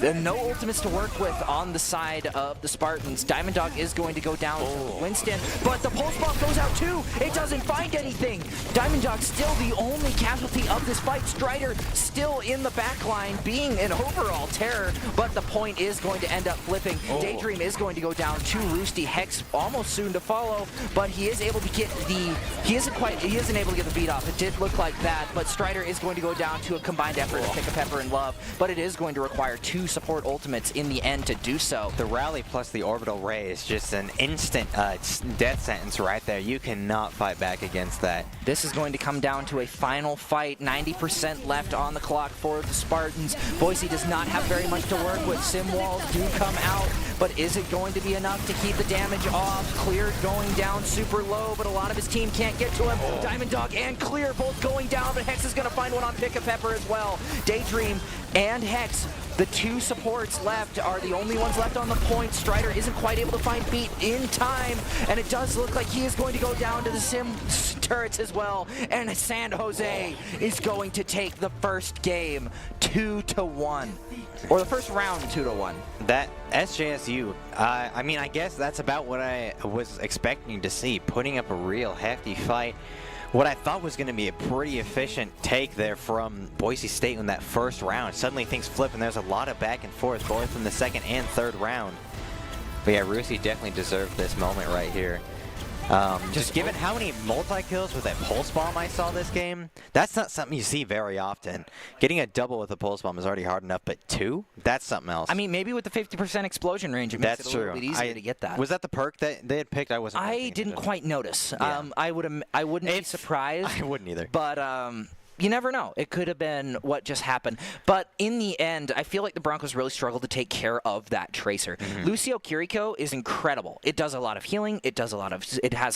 Speaker 1: no ultimates to work with on the side of the Spartans, Diamond Dog is going to go down to Winston, but the Pulse Bomb goes out too. It doesn't find anything. Diamond Dog still the only casualty of this fight. Strider still in the back line, being an overall terror, but the point is going to end up flipping. Daydream is going to go down to Roosty. Hex almost soon to follow, but he is able to get he isn't able to get the beat off. It did look like that, but Strider is going to go down to a combined effort to pick a Pepper and Love, but it is going to require 2 support ultimates in the end to do so.
Speaker 2: The rally plus the orbital ray is just an instant death sentence right there. You cannot fight back against that.
Speaker 1: This is going to come down to a final fight. 90% left on the clock for the Spartans. Boise does not have very much to work with. Sim walls do come out, but is it going to be enough to keep the damage off? Clear going down super low, but a lot of his team can't get to him. Diamond Dog and Clear both going down, but Hex is going to find one on Pick a Pepper as well. Daydream and Hex, the 2 supports left, are the only ones left on the point. Strider isn't quite able to find beat in time, and it does look like he is going to go down to the Sim turrets as well, and San Jose is going to take the first game 2-1, or the first round 2-1.
Speaker 2: That SJSU, I mean, I guess that's about what I was expecting to see, putting up a real hefty fight. What I thought was going to be a pretty efficient take there from Boise State in that first round. Suddenly things flip, and there's a lot of back and forth, both in the second and third round. But yeah, Rusi definitely deserved this moment right here. Just given how many multi-kills with that Pulse Bomb I saw this game, that's not something you see very often. Getting a double with a Pulse Bomb is already hard enough, but 2? That's something else.
Speaker 1: I mean, maybe with the 50% explosion range, it makes it a little bit easier to get that.
Speaker 2: Was that the perk that they had picked?
Speaker 1: I didn't quite notice.
Speaker 2: Yeah.
Speaker 1: I wouldn't be surprised.
Speaker 2: I wouldn't either.
Speaker 1: But you never know. It could have been what just happened. But in the end, I feel like the Broncos really struggled to take care of that Tracer. Lucio Kiriko is incredible. It does a lot of healing. It has a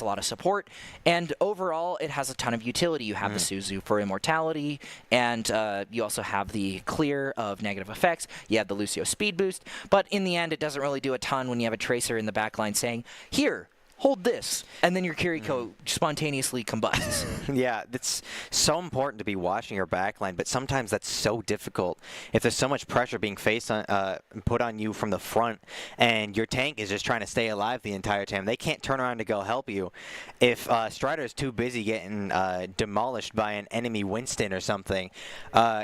Speaker 1: lot of support. And overall, it has a ton of utility. You have the Suzu for immortality, and you also have the clear of negative effects. You have the Lucio speed boost. But in the end, it doesn't really do a ton when you have a Tracer in the backline saying, here, hold this, and then your Kiriko spontaneously combusts.
Speaker 2: Yeah, it's so important to be watching your backline, but sometimes that's so difficult. If there's so much pressure being put on you from the front, and your tank is just trying to stay alive the entire time, they can't turn around to go help you. If Strider is too busy getting demolished by an enemy Winston or something,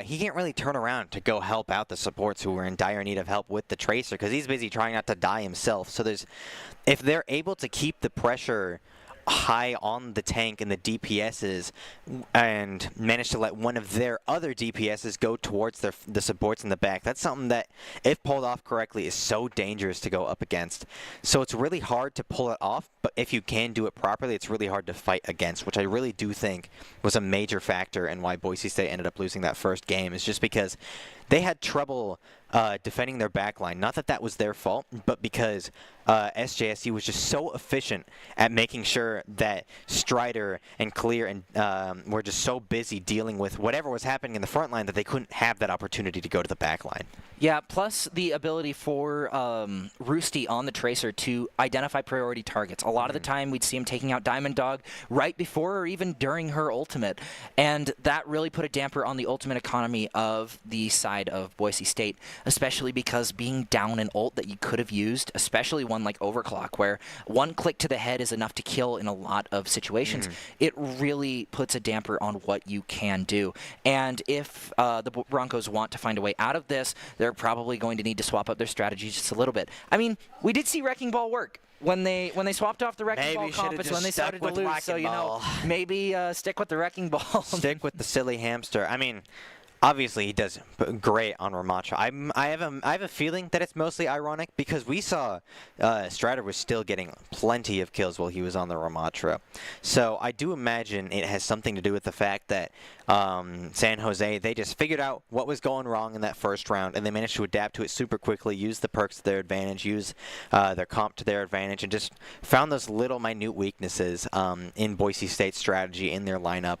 Speaker 2: he can't really turn around to go help out the supports who are in dire need of help with the Tracer, because he's busy trying not to die himself. So if they're able to keep the pressure high on the tank and the DPSs and manage to let one of their other DPSs go towards the supports in the back, that's something that, if pulled off correctly, is so dangerous to go up against. So it's really hard to pull it off, but if you can do it properly, it's really hard to fight against, which I really do think was a major factor in why Boise State ended up losing that first game, is just because they had trouble defending their backline. Not that that was their fault, but because SJSU was just so efficient at making sure that Strider and Clear and were just so busy dealing with whatever was happening in the front line that they couldn't have that opportunity to go to the back line.
Speaker 1: Yeah, plus the ability for Roosty on the Tracer to identify priority targets. A lot of the time we'd see him taking out Diamond Dog right before or even during her ultimate, and that really put a damper on the ultimate economy of the side of Boise State, especially because being down an ult that you could have used, especially one like Overclock, where one click to the head is enough to kill in a lot of situations, it really puts a damper on what you can do. And if the Broncos want to find a way out of this, they're probably going to need to swap up their strategies just a little bit. I mean, we did see Wrecking Ball work when they swapped off the Wrecking Ball comp. It's when they started to lose. So, you know, maybe stick with the Wrecking Ball.
Speaker 2: Stick with the silly hamster. I mean, obviously, he does great on Ramatra. I have a feeling that it's mostly ironic because we saw Strider was still getting plenty of kills while he was on the Ramatra. So I do imagine it has something to do with the fact that San Jose, they just figured out what was going wrong in that first round, and they managed to adapt to it super quickly, use the perks to their advantage, use their comp to their advantage, and just found those little minute weaknesses in Boise State's strategy in their lineup.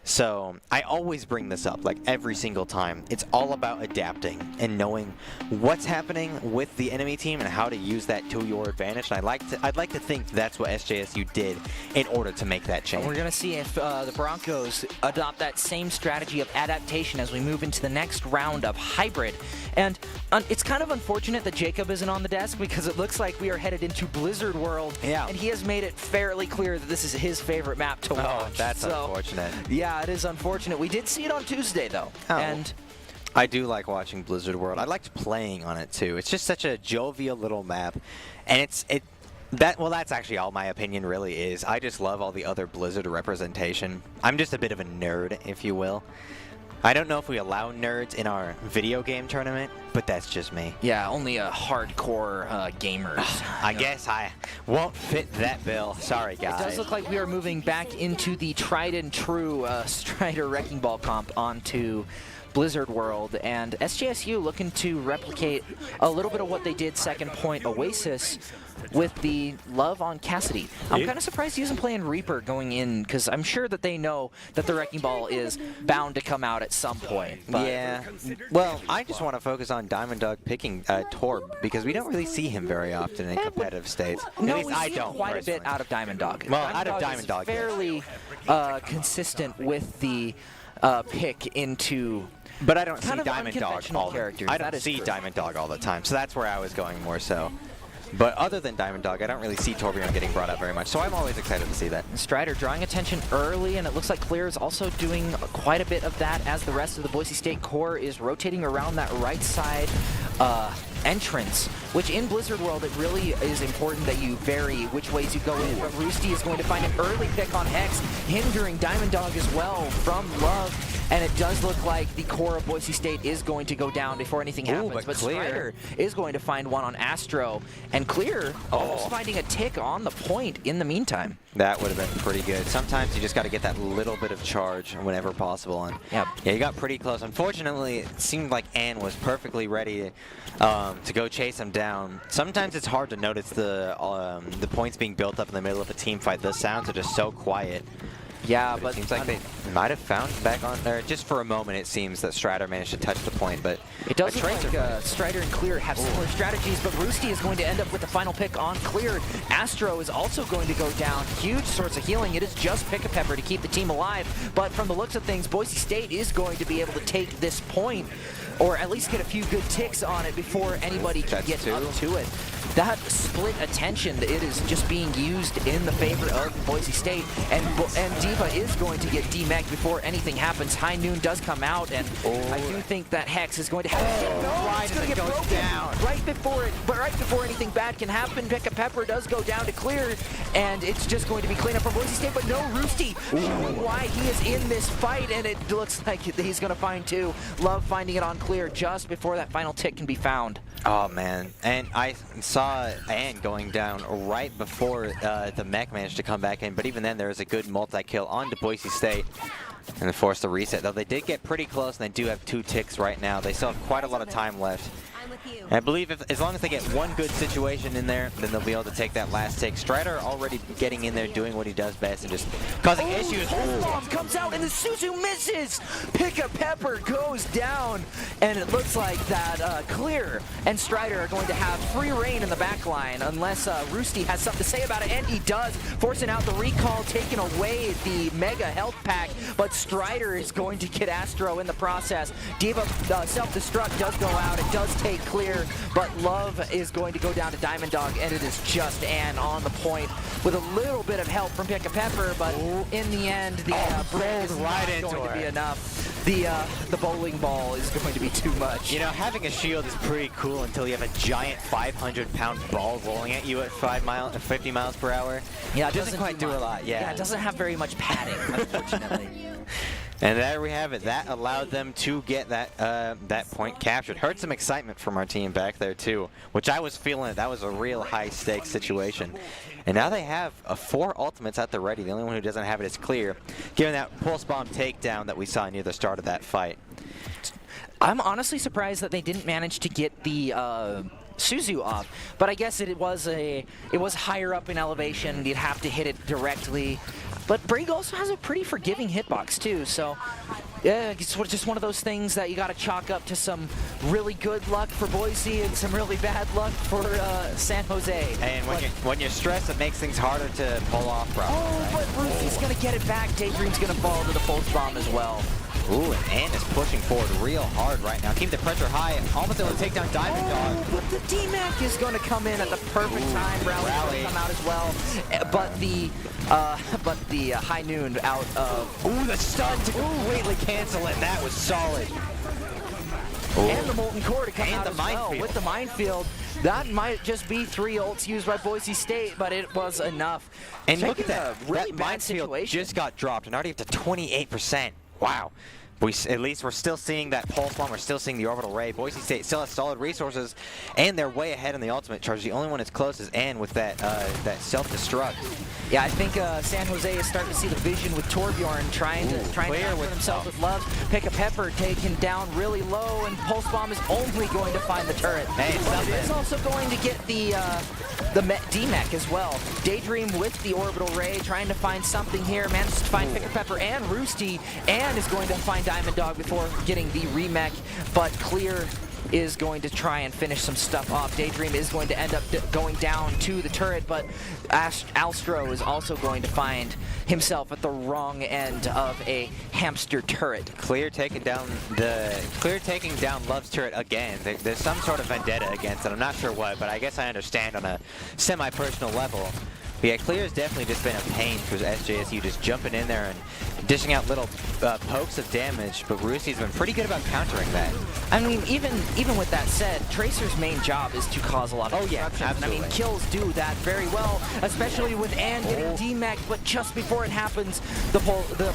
Speaker 2: So I always bring this up, like every single time. It's all about adapting and knowing what's happening with the enemy team and how to use that to your advantage. And I'd like to think that's what SJSU did in order to make that change.
Speaker 1: We're going to see if the Broncos adopt that same strategy of adaptation as we move into the next round of hybrid. And it's kind of unfortunate that Jacob isn't on the desk because it looks like we are headed into Blizzard World.
Speaker 2: Yeah.
Speaker 1: And he has made it fairly clear that this is his favorite map to watch.
Speaker 2: Oh, that's unfortunate.
Speaker 1: Yeah, it is unfortunate. We did see it on Tuesday, though.
Speaker 2: Oh.
Speaker 1: And
Speaker 2: I do like watching Blizzard World. I liked playing on it too. It's just such a jovial little map, and that's actually all my opinion really is. I just love all the other Blizzard representation. I'm just a bit of a nerd, if you will. I don't know if we allow nerds in our video game tournament, but that's just me.
Speaker 1: yeah, only hardcore gamers.
Speaker 2: I guess I won't fit that bill. Sorry, guys.
Speaker 1: It does look like we are moving back into the tried and true Strider Wrecking Ball comp onto Blizzard World, and SJSU looking to replicate a little bit of what they did second point Oasis with the love on Cassidy. I'm kind of surprised he isn't playing Reaper going in, because I'm sure that they know that the Wrecking Ball is bound to come out at some point. But
Speaker 2: yeah. Well, I just want to focus on Diamond Dog picking Torb, because we don't really see him very often in competitive states.
Speaker 1: No,
Speaker 2: At least
Speaker 1: we
Speaker 2: I
Speaker 1: see
Speaker 2: don't.
Speaker 1: quite a
Speaker 2: personally.
Speaker 1: bit out of Diamond Dog.
Speaker 2: Well, out of Diamond Dog,
Speaker 1: is
Speaker 2: yes.
Speaker 1: fairly consistent with the pick into.
Speaker 2: But I don't
Speaker 1: kind
Speaker 2: see
Speaker 1: of
Speaker 2: Diamond Dog
Speaker 1: unconventional
Speaker 2: all the
Speaker 1: characters.
Speaker 2: I
Speaker 1: That
Speaker 2: don't
Speaker 1: is
Speaker 2: see
Speaker 1: true.
Speaker 2: Diamond Dog all the time, so that's where I was going more so. But other than Diamond Dog, I don't really see Torbjorn getting brought up very much, so I'm always excited to see that.
Speaker 1: Strider drawing attention early, and it looks like Clear is also doing quite a bit of that as the rest of the Boise State core is rotating around that right side entrance, which in Blizzard World, it really is important that you vary which ways you go in. But Roosty is going to find an early pick on Hex, hindering Diamond Dog as well from Love. And it does look like the core of Boise State is going to go down before anything happens.
Speaker 2: but
Speaker 1: Strider
Speaker 2: Clear
Speaker 1: is going to find one on Astro, and Clear almost finding a tick on the point in the meantime.
Speaker 2: That would have been pretty good. Sometimes you just got to get that little bit of charge whenever possible. And
Speaker 1: Yep.
Speaker 2: yeah, you got pretty close. Unfortunately, it seemed like Ann was perfectly ready to go chase him down. Sometimes it's hard to notice the points being built up in the middle of a team fight. The sounds are just so quiet.
Speaker 1: Yeah,
Speaker 2: But it seems like they might have found back on there. Just for a moment, it seems that Strider managed to touch the point, but
Speaker 1: it does
Speaker 2: a
Speaker 1: look
Speaker 2: Tracer
Speaker 1: like Strider and Clear have similar strategies, but Roosty is going to end up with the final pick on Clear. Astro is also going to go down. Huge source of healing. It is just Pick-a-Pepper to keep the team alive, but from the looks of things, Boise State is going to be able to take this point, or at least get a few good ticks on it before anybody can
Speaker 2: That's
Speaker 1: get
Speaker 2: two.
Speaker 1: up to it. That split attention, it is just being used in the favor of Boise State, and Diva is going to get demec'd before anything happens. High Noon does come out, and I do think that Hex is going to have
Speaker 2: why
Speaker 1: it's
Speaker 2: does
Speaker 1: going
Speaker 2: it
Speaker 1: to get
Speaker 2: go
Speaker 1: broken
Speaker 2: down?
Speaker 1: right before anything bad can happen. Pick-a-Pepper does go down to Clear, and it's just going to be cleanup from Boise State, but no, Roosty showing why he is in this fight, and it looks like he's going to find two. Love finding it on Clear just before that final tick can be found.
Speaker 2: Oh, man. And I saw Ann going down right before the mech managed to come back in, but even then there was a good multi-kill onto Boise State and they forced the reset. Though they did get pretty close, and they do have 2 ticks right now. They still have quite a lot of time left. And I believe as long as they get one good situation in there, then they'll be able to take that last tick. Strider already getting in there, doing what he does best, and just causing issues.
Speaker 1: Bomb comes out and the Suzu misses. Pick-a-Pepper goes down, and it looks like that Clear and Strider are going to have free reign in the back line unless Roosty has something to say about it, and he does, forcing out the recall, taking away the mega health pack, but Strider is going to get Astro in the process. Diva self-destruct does go out. It does take Clear, but Love is going to go down to Diamond Dog, and it is just Ann on the point with a little bit of help from Pick-a-Pepper, but in the end, the break is not going to be enough. The bowling ball is going to be too much.
Speaker 2: You know, having a shield is pretty cool until you have a giant 500-pound ball rolling at you at 50 miles per hour.
Speaker 1: Yeah,
Speaker 2: it doesn't quite do a
Speaker 1: much.
Speaker 2: lot.
Speaker 1: Yeah, it doesn't have very much padding, unfortunately.
Speaker 2: And there we have it. That allowed them to get that point captured. Heard some excitement from our team back there too, which I was feeling it. That was a real high-stakes situation. And now they have 4 ultimates at the ready. The only one who doesn't have it is Clear, given that pulse bomb takedown that we saw near the start of that fight.
Speaker 1: I'm honestly surprised that they didn't manage to get the Suzu off, but I guess it was higher up in elevation. You'd have to hit it directly. But Brig also has a pretty forgiving hitbox too, so Yeah, it's just one of those things that you got to chalk up to some really good luck for Boise and some really bad luck for San Jose.
Speaker 2: And when you're stressed, it makes things harder to pull off, probably.
Speaker 1: Oh, but Ruthie's going to get it back. Daydream's going to fall to the pulse bomb as well.
Speaker 2: Ooh, and Ann is pushing forward real hard right now. Keep the pressure high. Almost able to take down Diamond Dog.
Speaker 1: Oh, but the D-Mac is going to come in at the perfect time. Rally's going to come out as well. But the high noon out of...
Speaker 2: Ooh, the stun to completely cancel it. That was solid.
Speaker 1: And the Molten Core to come
Speaker 2: And
Speaker 1: out
Speaker 2: the
Speaker 1: as well
Speaker 2: minefield.
Speaker 1: with the minefield. That might just be 3 ults used by Boise State, but it was enough.
Speaker 2: And look at
Speaker 1: Taking
Speaker 2: that.
Speaker 1: a really
Speaker 2: That
Speaker 1: bad
Speaker 2: minefield
Speaker 1: situation.
Speaker 2: just got dropped and already up to 28%. Wow. At least we're still seeing that pulse bomb. We're still seeing the orbital ray. Boise State still has solid resources, and they're way ahead in the ultimate charge. The only one that's close is Ann with that self-destruct.
Speaker 1: Yeah, I think San Jose is starting to see the vision with Torbjorn trying to put himself with love. Pick a Pepper taken down really low, and Pulse Bomb is only going to find the turret.
Speaker 2: Hey,
Speaker 1: but it is also going to get the D-Mech as well. Daydream with the orbital ray, trying to find something here. Manages to find Pick a Pepper and Roosty, and is going to find Diamond Dog before getting the remech, but Clear is going to try and finish some stuff off. Daydream is going to end up going down to the turret, but Alstro is also going to find himself at the wrong end of a hamster turret.
Speaker 2: Clear taking down Love's turret again. There's some sort of vendetta against it. I'm not sure what, but I guess I understand on a semi-personal level. But yeah, Clear has definitely just been a pain for SJSU, just jumping in there and dishing out little pokes of damage, but Rusty's been pretty good about countering that.
Speaker 1: I mean, even with that said, Tracer's main job is to cause a lot of disruptions.
Speaker 2: absolutely.
Speaker 1: I mean, kills do that very well, especially with Ann getting D-Mech, but just before it happens, the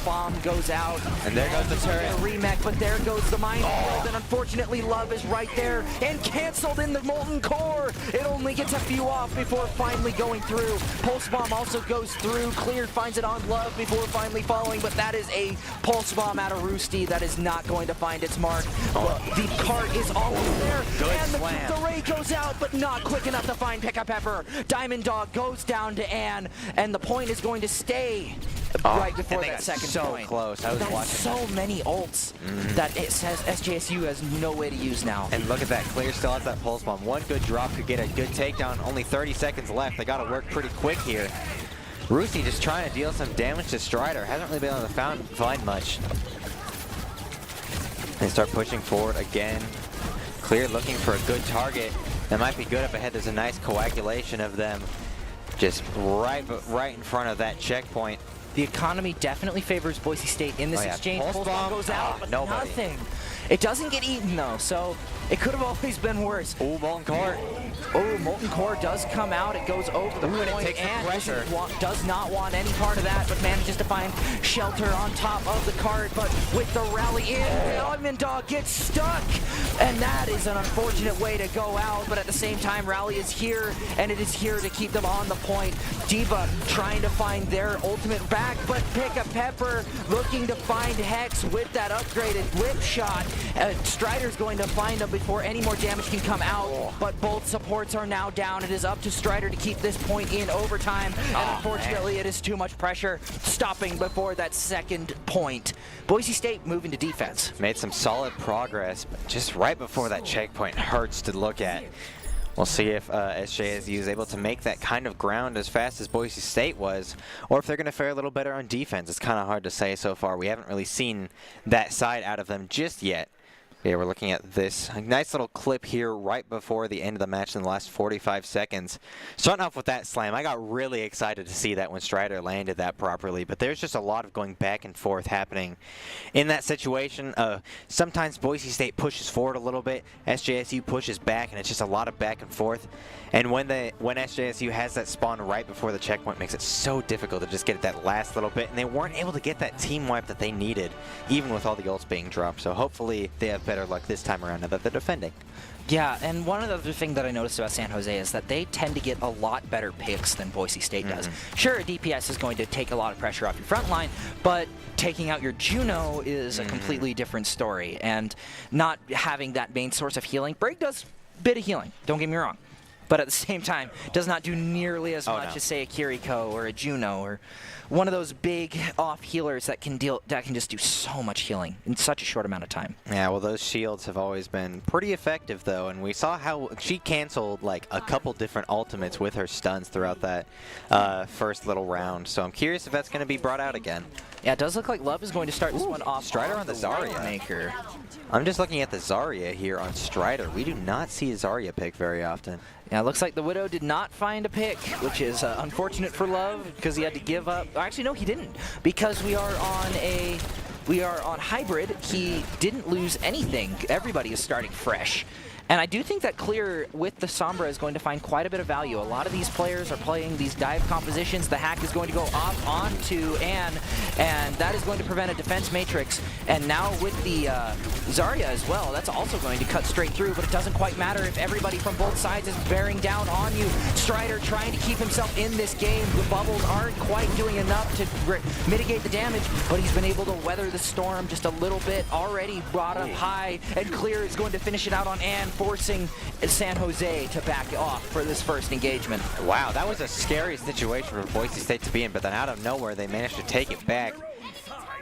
Speaker 1: bomb goes out.
Speaker 2: And there goes the turret.
Speaker 1: Remech, but there goes the minefield, and unfortunately Love is right there and canceled in the Molten Core. It only gets a few off before finally going through. Pulse Bomb also goes through. Clear finds it on Love before finally falling, but that is a Pulse Bomb out of Roosty that is not going to find its mark. The cart is almost there, and the ray goes out, but not quick enough to find Pick a Pepper. Diamond Dog goes down to Ann, and the point is going to stay right before that second point.
Speaker 2: So close. I was watching
Speaker 1: so many ults that it says SJSU has no way to use now.
Speaker 2: And look at that. Clear still has that pulse bomb. One good drop could get a good takedown. Only 30 seconds left. They got to work pretty quick here. Roosty just trying to deal some damage to Strider. Hasn't really been able to find much. They start pushing forward again. Clear looking for a good target. That might be good up ahead. There's a nice coagulation of them just right in front of that checkpoint.
Speaker 1: The economy definitely favors Boise State in this exchange.
Speaker 2: Pulse bomb
Speaker 1: goes out, but
Speaker 2: nobody.
Speaker 1: nothing. It doesn't get eaten though, so it could have always been worse.
Speaker 2: Oh, Molten Core.
Speaker 1: Oh, Molten Core does come out. It goes over the point,
Speaker 2: and it takes the pressure.
Speaker 1: Does not want any part of that, but manages to find shelter on top of the cart. But with the rally in, Diamond Dog gets stuck, and that is an unfortunate way to go out. But at the same time, Rally is here, and it is here to keep them on the point. Diva trying to find their ultimate back, but Pick a Pepper looking to find Hex with that upgraded whip shot. Strider's going to find him before any more damage can come out, but both supports are now down. It is up to Strider to keep this point in overtime, and unfortunately it is too much pressure stopping before that second point. Boise State moving to defense.
Speaker 2: Made some solid progress, but just right before that checkpoint hurts to look at. We'll see if SJSU is able to make that kind of ground as fast as Boise State was, or if they're going to fare a little better on defense. It's kind of hard to say so far. We haven't really seen that side out of them just yet. Yeah, we're looking at this nice little clip here right before the end of the match in the last 45 seconds. Starting off with that slam, I got really excited to see that when Strider landed that properly, but there's just a lot of going back and forth happening in that situation. Sometimes Boise State pushes forward a little bit, SJSU pushes back, and it's just a lot of back and forth. And when SJSU has that spawn right before the checkpoint, makes it so difficult to just get that last little bit, and they weren't able to get that team wipe that they needed, even with all the ults being dropped. So hopefully they have better luck this time around now that they're defending.
Speaker 1: Yeah, and one other thing that I noticed about San Jose is that they tend to get a lot better picks than Boise State does. Sure, a DPS is going to take a lot of pressure off your front line, but taking out your Juno is a completely different story, and not having that main source of healing. Break does a bit of healing, don't get me wrong. but at the same time does not do nearly as much as, say, a Kiriko or a Juno or one of those big off healers that can just do so much healing in such a short amount of time.
Speaker 2: Yeah, well, those shields have always been pretty effective, though, and we saw how she canceled like a couple different ultimates with her stuns throughout that first little round. So I'm curious if that's going to be brought out again.
Speaker 1: Yeah, it does look like Love is going to start this one off.
Speaker 2: Strider on the Zarya.
Speaker 1: Maker.
Speaker 2: I'm just looking at the Zarya here on Strider. We do not see a Zarya pick very often.
Speaker 1: Yeah, it looks like the Widow did not find a pick, which is unfortunate for Love because he had to give up. Actually, no, he didn't, because we are on hybrid. He didn't lose anything. Everybody is starting fresh. And I do think that Clear with the Sombra is going to find quite a bit of value. A lot of these players are playing these dive compositions. The hack is going to go off onto Anne, and that is going to prevent a defense matrix. And now with the Zarya as well, that's also going to cut straight through, but it doesn't quite matter if everybody from both sides is bearing down on you. Strider trying to keep himself in this game. The bubbles aren't quite doing enough to mitigate the damage, but he's been able to weather the storm just a little bit. Already brought up high, and Clear is going to finish it out on Anne, forcing San Jose to back off for this first engagement.
Speaker 2: Wow, that was a scary situation for Boise State to be in, but then out of nowhere they managed to take it back.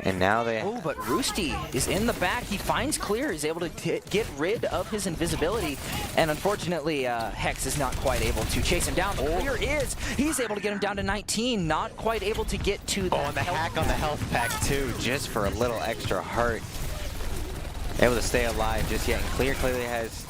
Speaker 2: And now they...
Speaker 1: Oh, but Roosty is in the back. He finds Clear, is able to get rid of his invisibility, and unfortunately Hex is not quite able to chase him down. Clear is. He's able to get him down to 19, not quite able to get to the
Speaker 2: and the hack on the health pack too, just for a little extra heart. Able to stay alive just yet. And Clear clearly has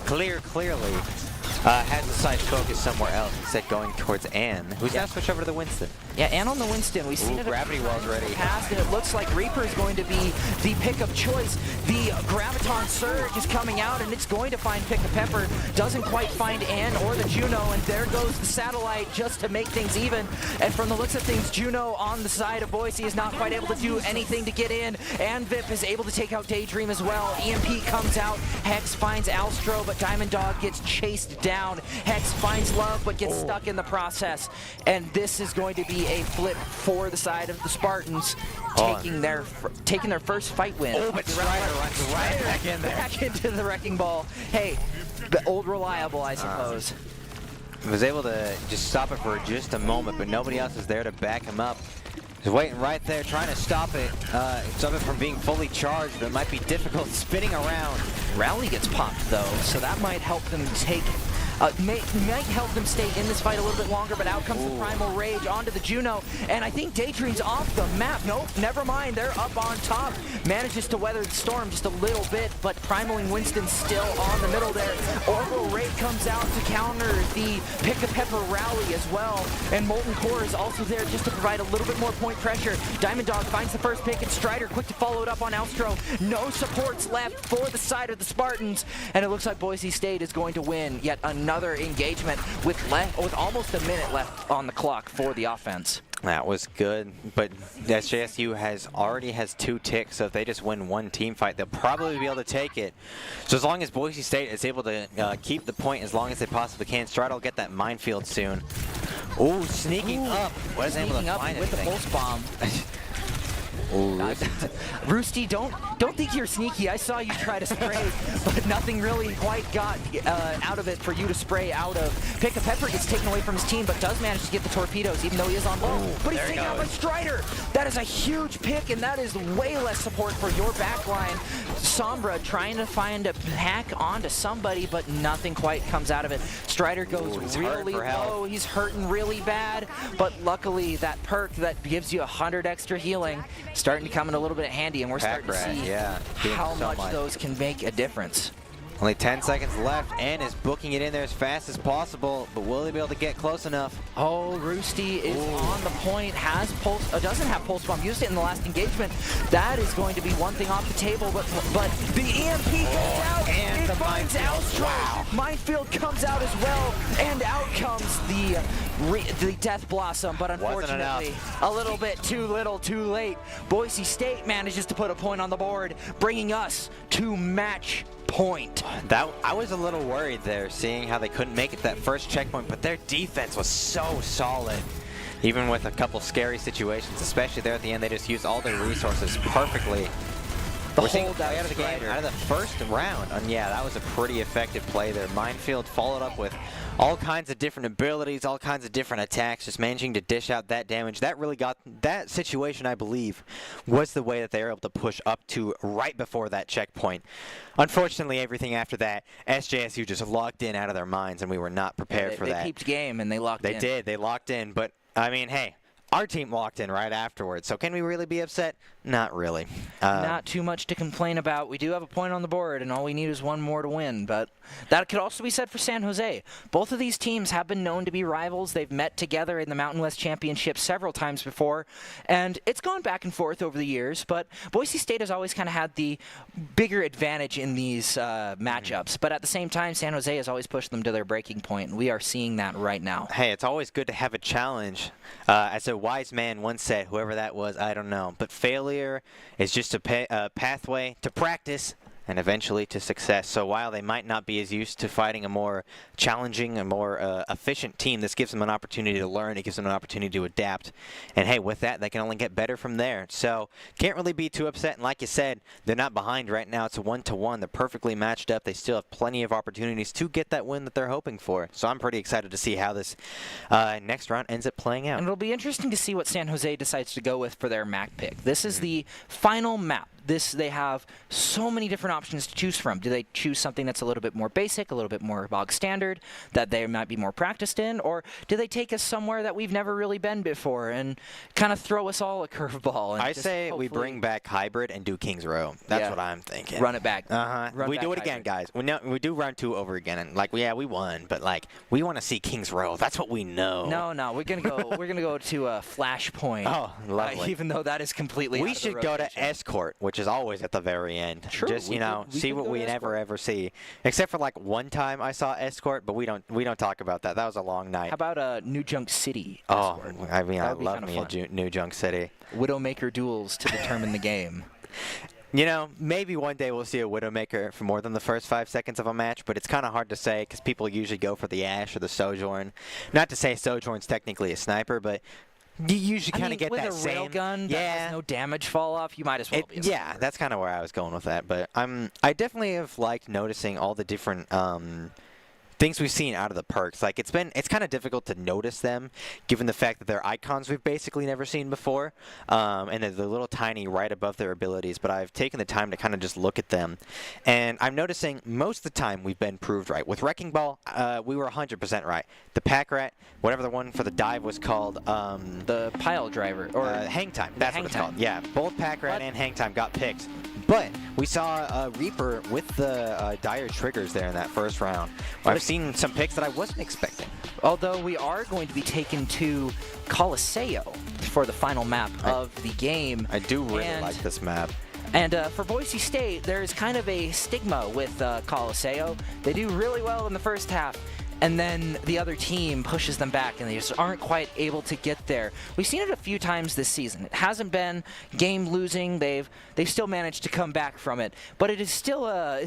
Speaker 2: the sight focused somewhere else instead going towards Anne, who's now switched over to the Winston.
Speaker 1: Yeah, Anne on the Winston. We've seen it.
Speaker 2: Gravity Well's ready.
Speaker 1: Past, and it looks like Reaper is going to be the pick of choice. The Graviton Surge is coming out, and it's going to find Pick a Pepper. Doesn't quite find Anne or the Juno, and there goes the Satellite just to make things even. And from the looks of things, Juno on the side of Boise is not quite able to do anything to get in. And Vip is able to take out Daydream as well. EMP comes out. Hex finds Alstro, but Diamond Dog gets chased down. Hex finds Love, but gets stuck in the process. And this is going to be a flip for the side of the Spartans, taking their first fight win.
Speaker 2: Oh, but Strider runs right back in there.
Speaker 1: Back into the Wrecking Ball. Hey, the old reliable, I suppose.
Speaker 2: Was able to just stop it for just a moment, but nobody else is there to back him up. He's waiting right there, trying to stop it from being fully charged, but it might be difficult spinning around.
Speaker 1: Rally gets popped though, so that might help them take... might help them stay in this fight a little bit longer, but out comes the Primal Rage onto the Juno, and I think Daydream's off the map. Nope, never mind, they're up on top. Manages to weather the storm just a little bit, but Primaling Winston's still on the middle there. Orbital Raid comes out to counter the Pick a Pepper rally as well, and Molten Core is also there just to provide a little bit more point pressure. Diamond Dog finds the first pick, and Strider quick to follow it up on Alstro. No supports left for the side of the Spartans, and it looks like Boise State is going to win yet another engagement with almost a minute left on the clock for the offense.
Speaker 2: That was good, but SJSU already has 2 ticks, so if they just win one team fight, they'll probably be able to take it. So as long as Boise State is able to keep the point as long as they possibly can, Strider will get that minefield soon. Oh, sneaking up. Wasn't able to find
Speaker 1: with
Speaker 2: anything.
Speaker 1: the pulse bomb. Roosty, don't think you're sneaky. I saw you try to spray, but nothing really quite got out of it for you to spray out of. Pick a Pepper gets taken away from his team, but does manage to get the torpedoes, even though he is on low. But he's taken out by Strider. That is a huge pick, and that is way less support for your backline. Sombra trying to find a hack onto somebody, but nothing quite comes out of it. Strider goes really low. He's hurting really bad, but luckily that perk that gives you 100 extra healing starting to come in a little bit handy, and we're starting to see how much those can make a difference.
Speaker 2: Only 10 seconds left. Anne is booking it in there as fast as possible, but will they be able to get close enough?
Speaker 1: Oh, Roosty is on the point, has pulse, doesn't have pulse bomb, used it in the last engagement. That is going to be one thing off the table, but the EMP comes out, and it finds Alstro. Minefield comes out as well, and out comes the Death Blossom, but unfortunately, a little bit too little, too late. Boise State manages to put a point on the board, bringing us to match point.
Speaker 2: I was a little worried there, seeing how they couldn't make it that first checkpoint, but their defense was so solid. Even with a couple scary situations, especially there at the end, they just used all their resources perfectly.
Speaker 1: The
Speaker 2: We're seeing
Speaker 1: hold
Speaker 2: play out of the game,
Speaker 1: Strider.
Speaker 2: out of the first round. And yeah, that was a pretty effective play there. Minefield followed up with all kinds of different abilities, all kinds of different attacks, just managing to dish out that damage. That really got that situation, I believe, was the way that they were able to push up to right before that checkpoint. Unfortunately, everything after that, SJSU just locked in out of their minds, and we were not prepared for that.
Speaker 1: They kept game, and they locked in.
Speaker 2: They did. They locked in. But, I mean, hey, our team locked in right afterwards. So can we really be upset? Not really.
Speaker 1: Not too much to complain about. We do have a point on the board, and all we need is one more to win. But that could also be said for San Jose. Both of these teams have been known to be rivals. They've met together in the Mountain West Championship several times before, and it's gone back and forth over the years. But Boise State has always kind of had the bigger advantage in these matchups. But at the same time, San Jose has always pushed them to their breaking point, and we are seeing that right now.
Speaker 2: Hey, it's always good to have a challenge. As a wise man once said, whoever that was, I don't know. But failure is just a pathway to practice and eventually to success. So while they might not be as used to fighting a more challenging and more efficient team, this gives them an opportunity to learn. It gives them an opportunity to adapt. And hey, with that, they can only get better from there. So can't really be too upset. And like you said, they're not behind right now. It's a 1-to-1. They're perfectly matched up. They still have plenty of opportunities to get that win that they're hoping for. So I'm pretty excited to see how this next round ends up playing out.
Speaker 1: And it'll be interesting to see what San Jose decides to go with for their map pick. This is the final map. They have so many different options to choose from. Do they choose something that's a little bit more basic, a little bit more bog standard, that they might be more practiced in, or do they take us somewhere that we've never really been before and kind of throw us all a curveball?
Speaker 2: I say we bring back hybrid and do Kings Row. That's what I'm thinking.
Speaker 1: Run it back.
Speaker 2: We do it again, guys. We do round 2 over again, and like, yeah, we won, but like, we want to see Kings Row. That's what we know.
Speaker 1: No, we're gonna go. We're gonna go to Flashpoint.
Speaker 2: Oh, lovely.
Speaker 1: Even though that is completely.
Speaker 2: We should go to Escort, which is always at the very end.
Speaker 1: True.
Speaker 2: Just see what we never ever see. Except for like one time I saw Escort, but we don't talk about that. That was a long night.
Speaker 1: How about New Junk City?
Speaker 2: Oh,
Speaker 1: Escort?
Speaker 2: I mean, I love me a New Junk City.
Speaker 1: Widowmaker duels to determine the game.
Speaker 2: You know, maybe one day we'll see a Widowmaker for more than the first 5 seconds of a match, but it's kind of hard to say because people usually go for the Ash or the Sojourn. Not to say Sojourn's technically a sniper, but you usually kind of get that same.
Speaker 1: With a railgun that has no damage fall off, you might as well be a
Speaker 2: yeah, that's kind of where I was going with that. But I definitely have liked noticing all the different things we've seen out of the perks. Like, it's kind of difficult to notice them, given the fact that they're icons we've basically never seen before, and they're little tiny right above their abilities. But I've taken the time to kind of just look at them, and I'm noticing most of the time we've been proved right. With Wrecking Ball, we were 100% right. The Pack Rat, whatever the one for the dive was called,
Speaker 1: the Pile Driver or
Speaker 2: Hang Time. That's what it's called. Yeah, both Pack Rat
Speaker 1: But
Speaker 2: and Hang Time got picked. But we saw Reaper with the dire triggers there in that first round. I've seen some picks that I wasn't expecting.
Speaker 1: Although we are going to be taken to Colosseo for the final map of the game.
Speaker 2: I do really like this map.
Speaker 1: And for Boise State, there's kind of a stigma with Colosseo. They do really well in the first half, and then the other team pushes them back, and they just aren't quite able to get there. We've seen it a few times this season. It hasn't been game losing. They've still managed to come back from it, but it is still a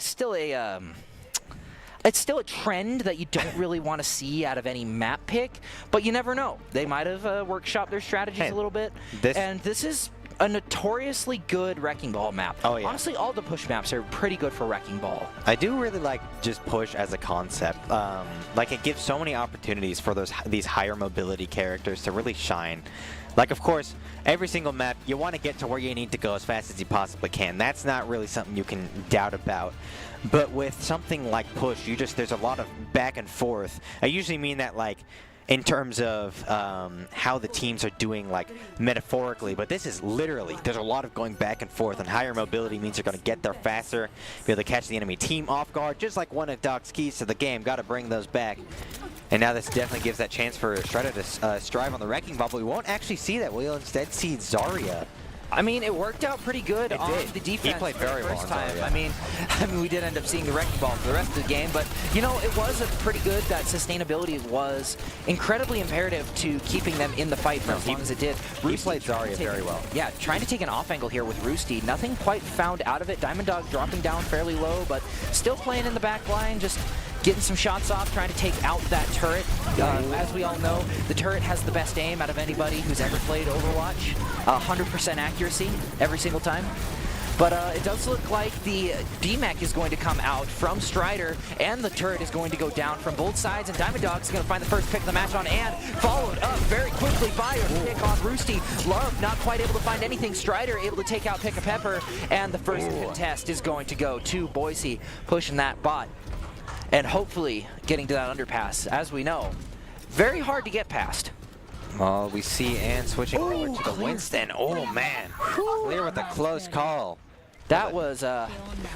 Speaker 1: trend that you don't really want to see out of any map pick, but you never know. They might have workshopped their strategies a little bit, and this is a notoriously good Wrecking Ball map.
Speaker 2: Oh, yeah.
Speaker 1: Honestly, all the push maps are pretty good for Wrecking Ball.
Speaker 2: I do really like just push as a concept. Like, it gives so many opportunities for these higher mobility characters to really shine. Like, of course, every single map, you want to get to where you need to go as fast as you possibly can. That's not really something you can doubt about. But with something like push, there's a lot of back and forth. I usually mean that, like, in terms of how the teams are doing, like, metaphorically, but this is literally, there's a lot of going back and forth, and higher mobility means you're going to get there faster, be able to catch the enemy team off guard, just like one of Doc's keys to the game. Got to bring those back. And now this definitely gives that chance for Strider to strive on the Wrecking Ball, but we won't actually see that. We'll instead see Zarya.
Speaker 1: I mean, it worked out pretty good on the defense.
Speaker 2: He played very well
Speaker 1: first time.
Speaker 2: Zarya.
Speaker 1: I mean, we did end up seeing the Wrecking Ball for the rest of the game, but, you know, it was a pretty good. That sustainability was incredibly imperative to keeping them in the fight for as long as it did.
Speaker 2: He played Zarya very well.
Speaker 1: Yeah, trying to take an off angle here with Roosty. Nothing quite found out of it. Diamond Dog dropping down fairly low, but still playing in the back line, just getting some shots off, trying to take out that turret. As we all know, the turret has the best aim out of anybody who's ever played Overwatch. 100% accuracy every single time. But it does look like the DMAC is going to come out from Strider, and the turret is going to go down from both sides, and Diamond Dog's going to find the first pick of the match on and followed up very quickly by a pick on Roosty. Love not quite able to find anything. Strider able to take out Pick a Pepper, and the first contest is going to go to Boise, pushing that bot and hopefully getting to that underpass. As we know, very hard to get past.
Speaker 2: Well, we see Ann switching over to the Winston. Oh, man. Clear with a close call.
Speaker 1: That was,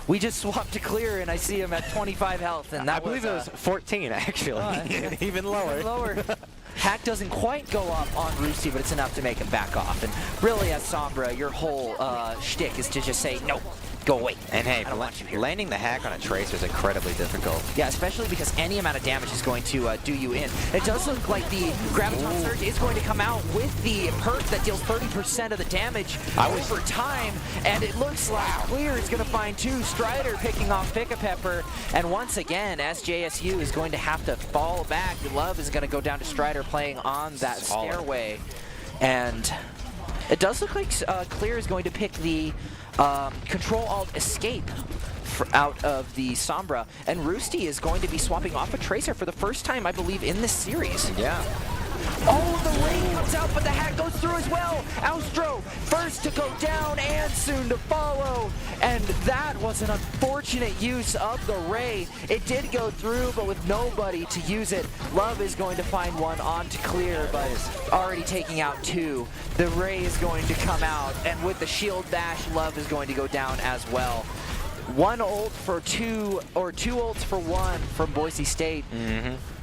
Speaker 1: we just swapped to Clear, and I see him at 25 health, and that
Speaker 2: I believe it was 14, actually. Even lower.
Speaker 1: Lower. Hack doesn't quite go up on Roosty, but it's enough to make him back off. And really, as Sombra, your whole shtick is to just say, nope, go away.
Speaker 2: And hey,
Speaker 1: I don't want you here.
Speaker 2: landing the hack on a Tracer is incredibly difficult.
Speaker 1: Yeah, especially because any amount of damage is going to do you in. It does look like the Graviton Surge is going to come out with the perk that deals 30% of the damage over time, and it looks like Clear is going to find two. Strider picking off Pick a Pepper, and once again, SJSU is going to have to fall back. Love is going to go down to Strider playing on that stairway, and it does look like Clear is going to pick the Control-Alt-Escape out of the Sombra, and Roosty is going to be swapping off a Tracer for the first time, I believe, in this series.
Speaker 2: Yeah.
Speaker 1: Oh, the rain comes out, but the hack goes through as well. Austro first to go down and soon to follow. And that was an unfortunate use of the ray. It did go through, but with nobody to use it. Love is going to find one on to Clear, but is already taking out two. The ray is going to come out, and with the shield bash, Love is going to go down as well. One ult for two, or two ults for one from Boise State.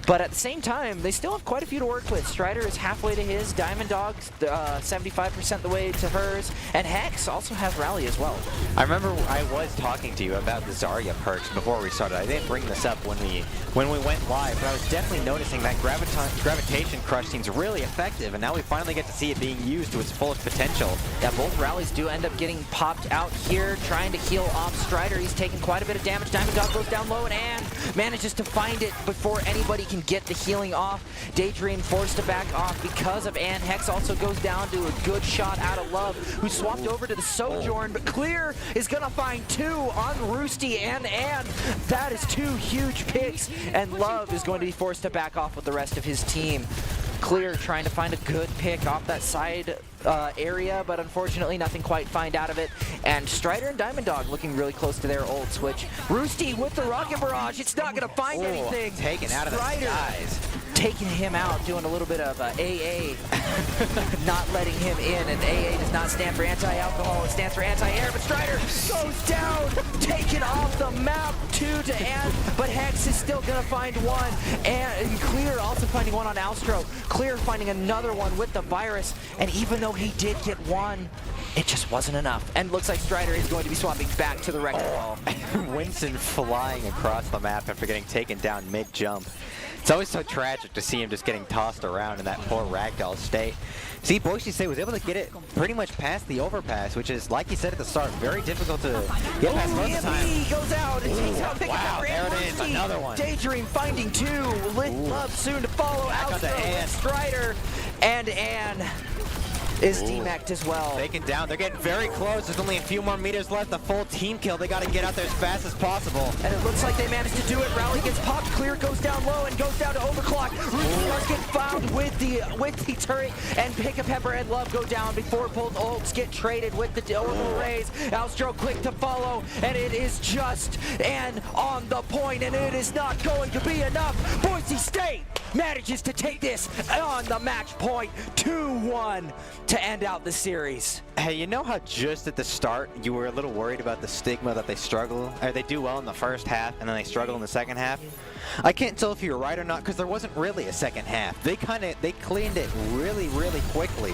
Speaker 1: But at the same time, they still have quite a few to work with. Strider is halfway to his, Diamond Dog's 75% the way to hers, and Hex also has Rally as well.
Speaker 2: I remember I was talking to you about the Zarya perks before we started. I didn't bring this up when we went live, but I was definitely noticing that Gravitation Crush seems really effective, and now we finally get to see it being used to its fullest potential.
Speaker 1: Yeah, both rallies do end up getting popped out here, trying to heal off Strider. He's taking quite a bit of damage. Diamond Dog goes down low, and Ann manages to find it before anybody can get the healing off. Daydream forced to back off because of Ann. Hex also goes down to a good shot out of Love, who swapped over to the Sojourn, but Clear is gonna find two on Roosty and Ann. That is two huge picks, and Love is going to be forced to back off with the rest of his team. Clear trying to find a good pick off that side area, but unfortunately nothing quite find out of it. And Strider and Diamond Dog looking really close to their ults, which Roosty with the Rocket Barrage, it's not going to find anything.
Speaker 2: Taken out of the skies.
Speaker 1: Taking him out, doing a little bit of AA, not letting him in, and AA does not stand for anti-alcohol, it stands for anti-air, but Strider goes down, taken off the map, 2 to Ann, but Hex is still gonna find one, and Clear also finding one on Austro, Clear finding another one with the virus, and even though he did get one, it just wasn't enough, and looks like Strider is going to be swapping back to the wrecking ball.
Speaker 2: Winston flying across the map after getting taken down mid-jump. It's always so tragic to see him just getting tossed around in that poor ragdoll state. See, Boise State was able to get it pretty much past the overpass, which is, like you said at the start, very difficult to get past most of the time.
Speaker 1: He goes out and takes out Pick a Pepper.
Speaker 2: There it is, another one.
Speaker 1: Daydream finding two. Lit Love soon to follow. Out to Strider, and Ann is DMAC'd as well.
Speaker 2: Taken down. They're getting very close. There's only a few more meters left. The full team kill. They got to get out there as fast as possible.
Speaker 1: And it looks like they managed to do it. Rally gets popped. Clear goes down low and goes down to overclock. Roosty does get found with the turret, and Pick a Pepper and Love go down before both ults get traded with the orbital rays. Alstro quick to follow, and it is just Ann on the point, and it is not going to be enough. Boise State manages to take this on the match point, 2-1 to end out the series.
Speaker 2: Hey, you know how just at the start you were a little worried about the stigma that they struggle, or they do well in the first half and then they struggle in the second half? I can't tell if you're right or not because there wasn't really a second half. They cleaned it really, really quickly.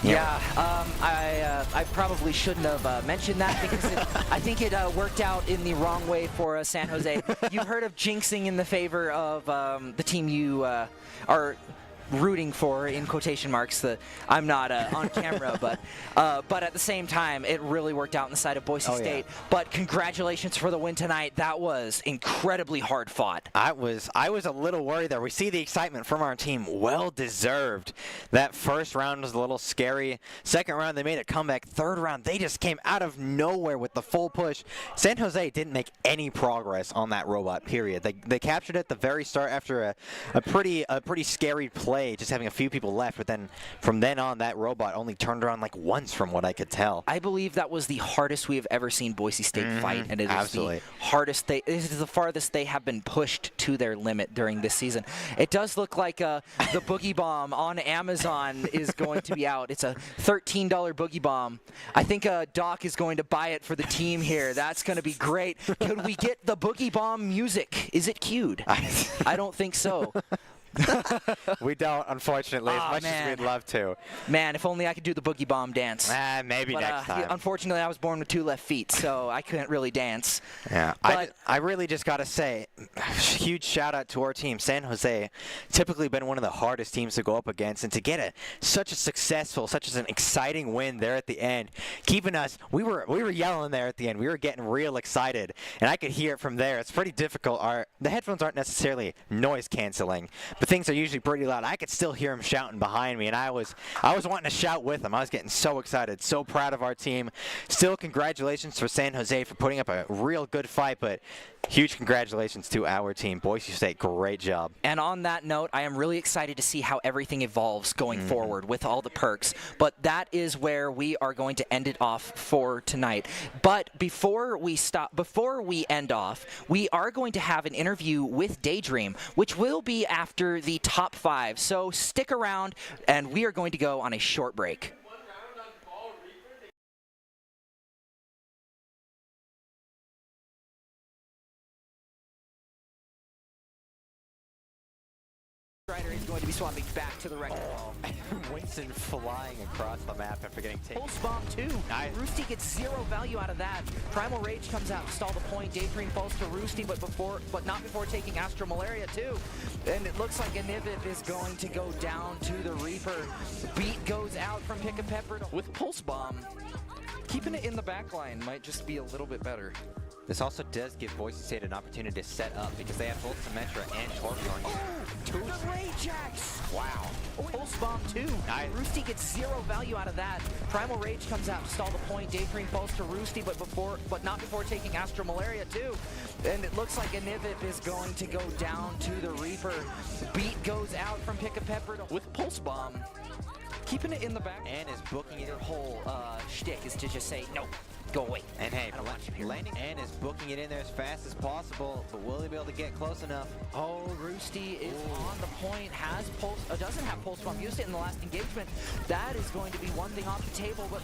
Speaker 1: Yeah, I probably shouldn't have mentioned that because I think it worked out in the wrong way for San Jose. You've heard of jinxing in the favor of the team you are rooting for, in quotation marks. I'm not on camera, but at the same time, it really worked out on the side of Boise State.
Speaker 2: Yeah.
Speaker 1: But congratulations for the win tonight. That was incredibly hard fought.
Speaker 2: I was a little worried there. We see the excitement from our team. Well deserved. That first round was a little scary. Second round, they made a comeback. Third round, they just came out of nowhere with the full push. San Jose didn't make any progress on that robot, period. They captured it at the very start after a pretty scary play, just having a few people left. But then from then on, that robot only turned around like once, from what I could tell.
Speaker 1: I believe that was the hardest we have ever seen Boise State fight, and it is the hardest. It is the farthest they have been pushed to their limit during this season. It does look like the Boogie Bomb on Amazon is going to be out. It's a $13 Boogie Bomb. I think Doc is going to buy it for the team here. That's going to be great. Could we get the Boogie Bomb music? Is it cued? I don't think so.
Speaker 2: We don't, unfortunately, as much as we'd love to.
Speaker 1: Man, if only I could do the Boogie Bomb dance.
Speaker 2: Maybe next time.
Speaker 1: Unfortunately, I was born with 2 left feet, so I couldn't really dance.
Speaker 2: Yeah,
Speaker 1: but
Speaker 2: I really just got to say, huge shout out to our team. San Jose, typically been one of the hardest teams to go up against, and to get such an exciting win there at the end, keeping us, we were yelling there at the end. We were getting real excited, and I could hear it from there. It's pretty difficult. The headphones aren't necessarily noise canceling, but things are usually pretty loud. I could still hear him shouting behind me, and I was wanting to shout with him. I was getting so excited, so proud of our team. Still, congratulations for San Jose for putting up a real good fight, but huge congratulations to our team. Boise State, great job.
Speaker 1: And on that note, I am really excited to see how everything evolves going forward with all the perks. But that is where we are going to end it off for tonight. But before we end off, we are going to have an interview with Daydream, which will be after the top 5. So stick around, and we are going to go on a short break. Strider is going to be swapping back to the record wall.
Speaker 2: Winston flying across the map after getting taken.
Speaker 1: Pulse Bomb 2. Roosty gets 0 value out of that. Primal Rage comes out to stall the point. Daydream falls to Roosty, but not before taking Astro Malaria too. And it looks like Anivip is going to go down to the Reaper. Beat goes out from Pick a Pepper with Pulse Bomb. Keeping it in the back line might just be a little bit better.
Speaker 2: This also does give Boise State an opportunity to set up because they have both Symmetra and Torbjorn here.
Speaker 1: The Rage Axe!
Speaker 2: Wow.
Speaker 1: Pulse Bomb 2. Roosty gets 0 value out of that. Primal Rage comes out to stall the point. Daydream falls to Roosty, but not before taking Astro Malaria too. And it looks like Anivip is going to go down to the Reaper. Beat goes out from Pick a Pepper with Pulse Bomb. Keeping it in the back.
Speaker 2: And is booking it.
Speaker 1: Their whole shtick is to just say, no, go away.
Speaker 2: And hey, landing and is booking it in there as fast as possible, but will he be able to get close enough?
Speaker 1: Oh, Roosty is on the point, has Pulse, doesn't have Pulse Bomb, used it in the last engagement. That is going to be one thing off the table, but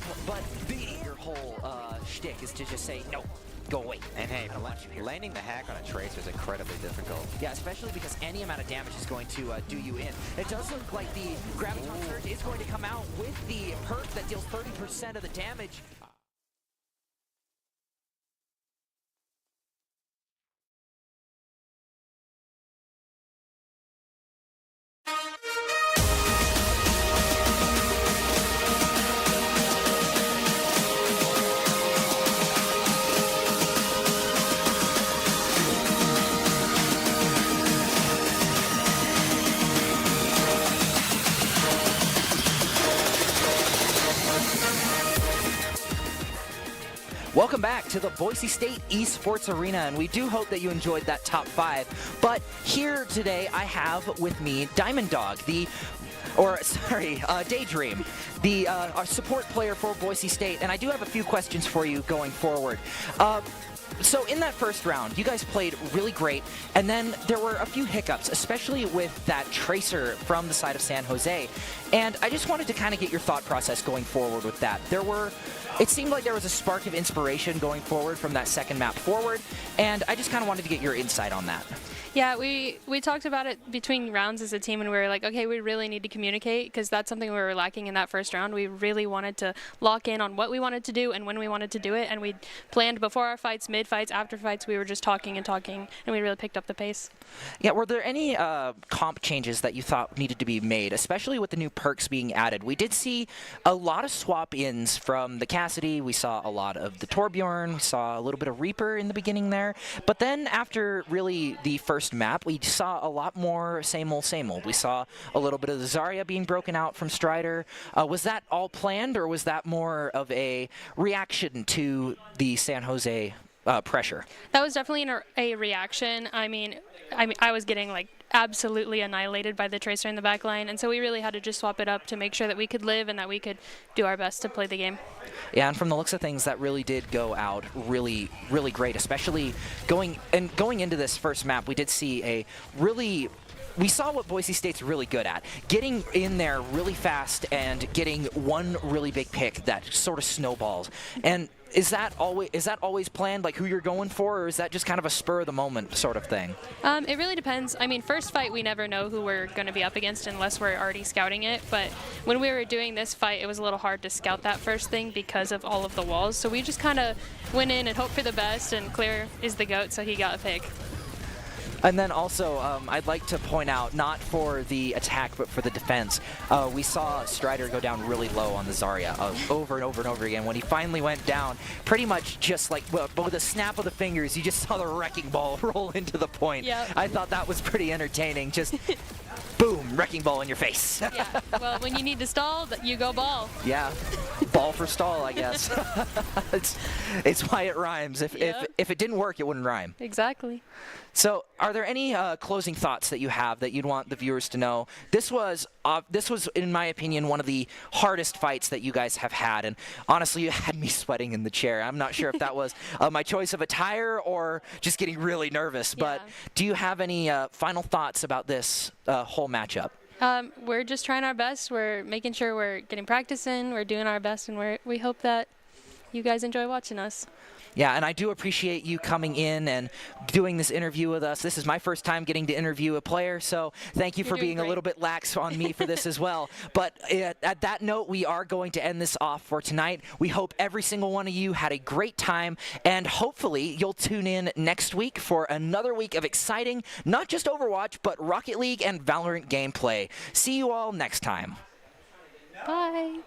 Speaker 1: your whole shtick is to just say, no, go away.
Speaker 2: And hey, landing the hack on a Tracer is incredibly difficult.
Speaker 1: Yeah, especially because any amount of damage is going to do you in. It does look like the Graviton Surge is going to come out with the perk that deals 30% of the damage. Welcome back to the Boise State Esports Arena, and we do hope that you enjoyed that top 5. But here today I have with me Diamond Dog, Daydream, our support player for Boise State, and I do have a few questions for you going forward. So in that first round, you guys played really great, and then there were a few hiccups, especially with that Tracer from the side of San Jose. And I just wanted to kind of get your thought process going forward with that. It seemed like there was a spark of inspiration going forward from that second map forward, and I just kind of wanted to get your insight on that.
Speaker 7: Yeah, we talked about it between rounds as a team, and we were like, okay, we really need to communicate because that's something we were lacking in that first round. We really wanted to lock in on what we wanted to do and when we wanted to do it, and we planned before our fights, mid-fights, after fights. We were just talking and talking, and we really picked up the pace.
Speaker 1: Yeah, were there any comp changes that you thought needed to be made, especially with the new perks being added? We did see a lot of swap-ins from the Cassidy. We saw a lot of the Torbjorn. We saw a little bit of Reaper in the beginning there. But then after really the first map, we saw a lot more same old, same old. We saw a little bit of the Zarya being broken out from Strider. Was that all planned, or was that more of a reaction to the San Jose pressure?
Speaker 7: That was definitely a reaction. I mean, I was getting like absolutely annihilated by the Tracer in the back line, and so we really had to just swap it up to make sure that we could live and that we could do our best to play the game.
Speaker 1: Yeah, and from the looks of things, that really did go out really, really great, especially going into this first map. We did see we saw what Boise State's really good at, getting in there really fast and getting one really big pick that sort of snowballs. And is that always planned, like who you're going for, or is that just kind of a spur of the moment sort of thing?
Speaker 7: It really depends. I mean, first fight, we never know who we're going to be up against unless we're already scouting it. But when we were doing this fight, it was a little hard to scout that first thing because of all of the walls. So we just kind of went in and hoped for the best, and Clear is the GOAT, so he got a pick.
Speaker 1: And then also, I'd like to point out, not for the attack, but for the defense, we saw Strider go down really low on the Zarya over and over and over again. When he finally went down, pretty much just like with a snap of the fingers, you just saw the wrecking ball roll into the point.
Speaker 7: Yep.
Speaker 1: I thought that was pretty entertaining. Just boom, wrecking ball in your face.
Speaker 7: Yeah. Well, when you need to stall, you go ball.
Speaker 1: Yeah, ball for stall, I guess. it's why it rhymes. If it didn't work, it wouldn't rhyme.
Speaker 7: Exactly.
Speaker 1: So, are there any closing thoughts that you have that you'd want the viewers to know? This was, in my opinion, one of the hardest fights that you guys have had, and honestly, you had me sweating in the chair. I'm not sure if that was my choice of attire or just getting really nervous.
Speaker 7: Yeah.
Speaker 1: But do you have any final thoughts about this whole matchup?
Speaker 7: We're just trying our best. We're making sure we're getting practice in. We're doing our best, and we hope that you guys enjoy watching us.
Speaker 1: Yeah, and I do appreciate you coming in and doing this interview with us. This is my first time getting to interview a player, so thank you for being a little bit lax on me for this as well. But at that note, we are going to end this off for tonight. We hope every single one of you had a great time, and hopefully you'll tune in next week for another week of exciting, not just Overwatch, but Rocket League and Valorant gameplay. See you all next time.
Speaker 7: Bye.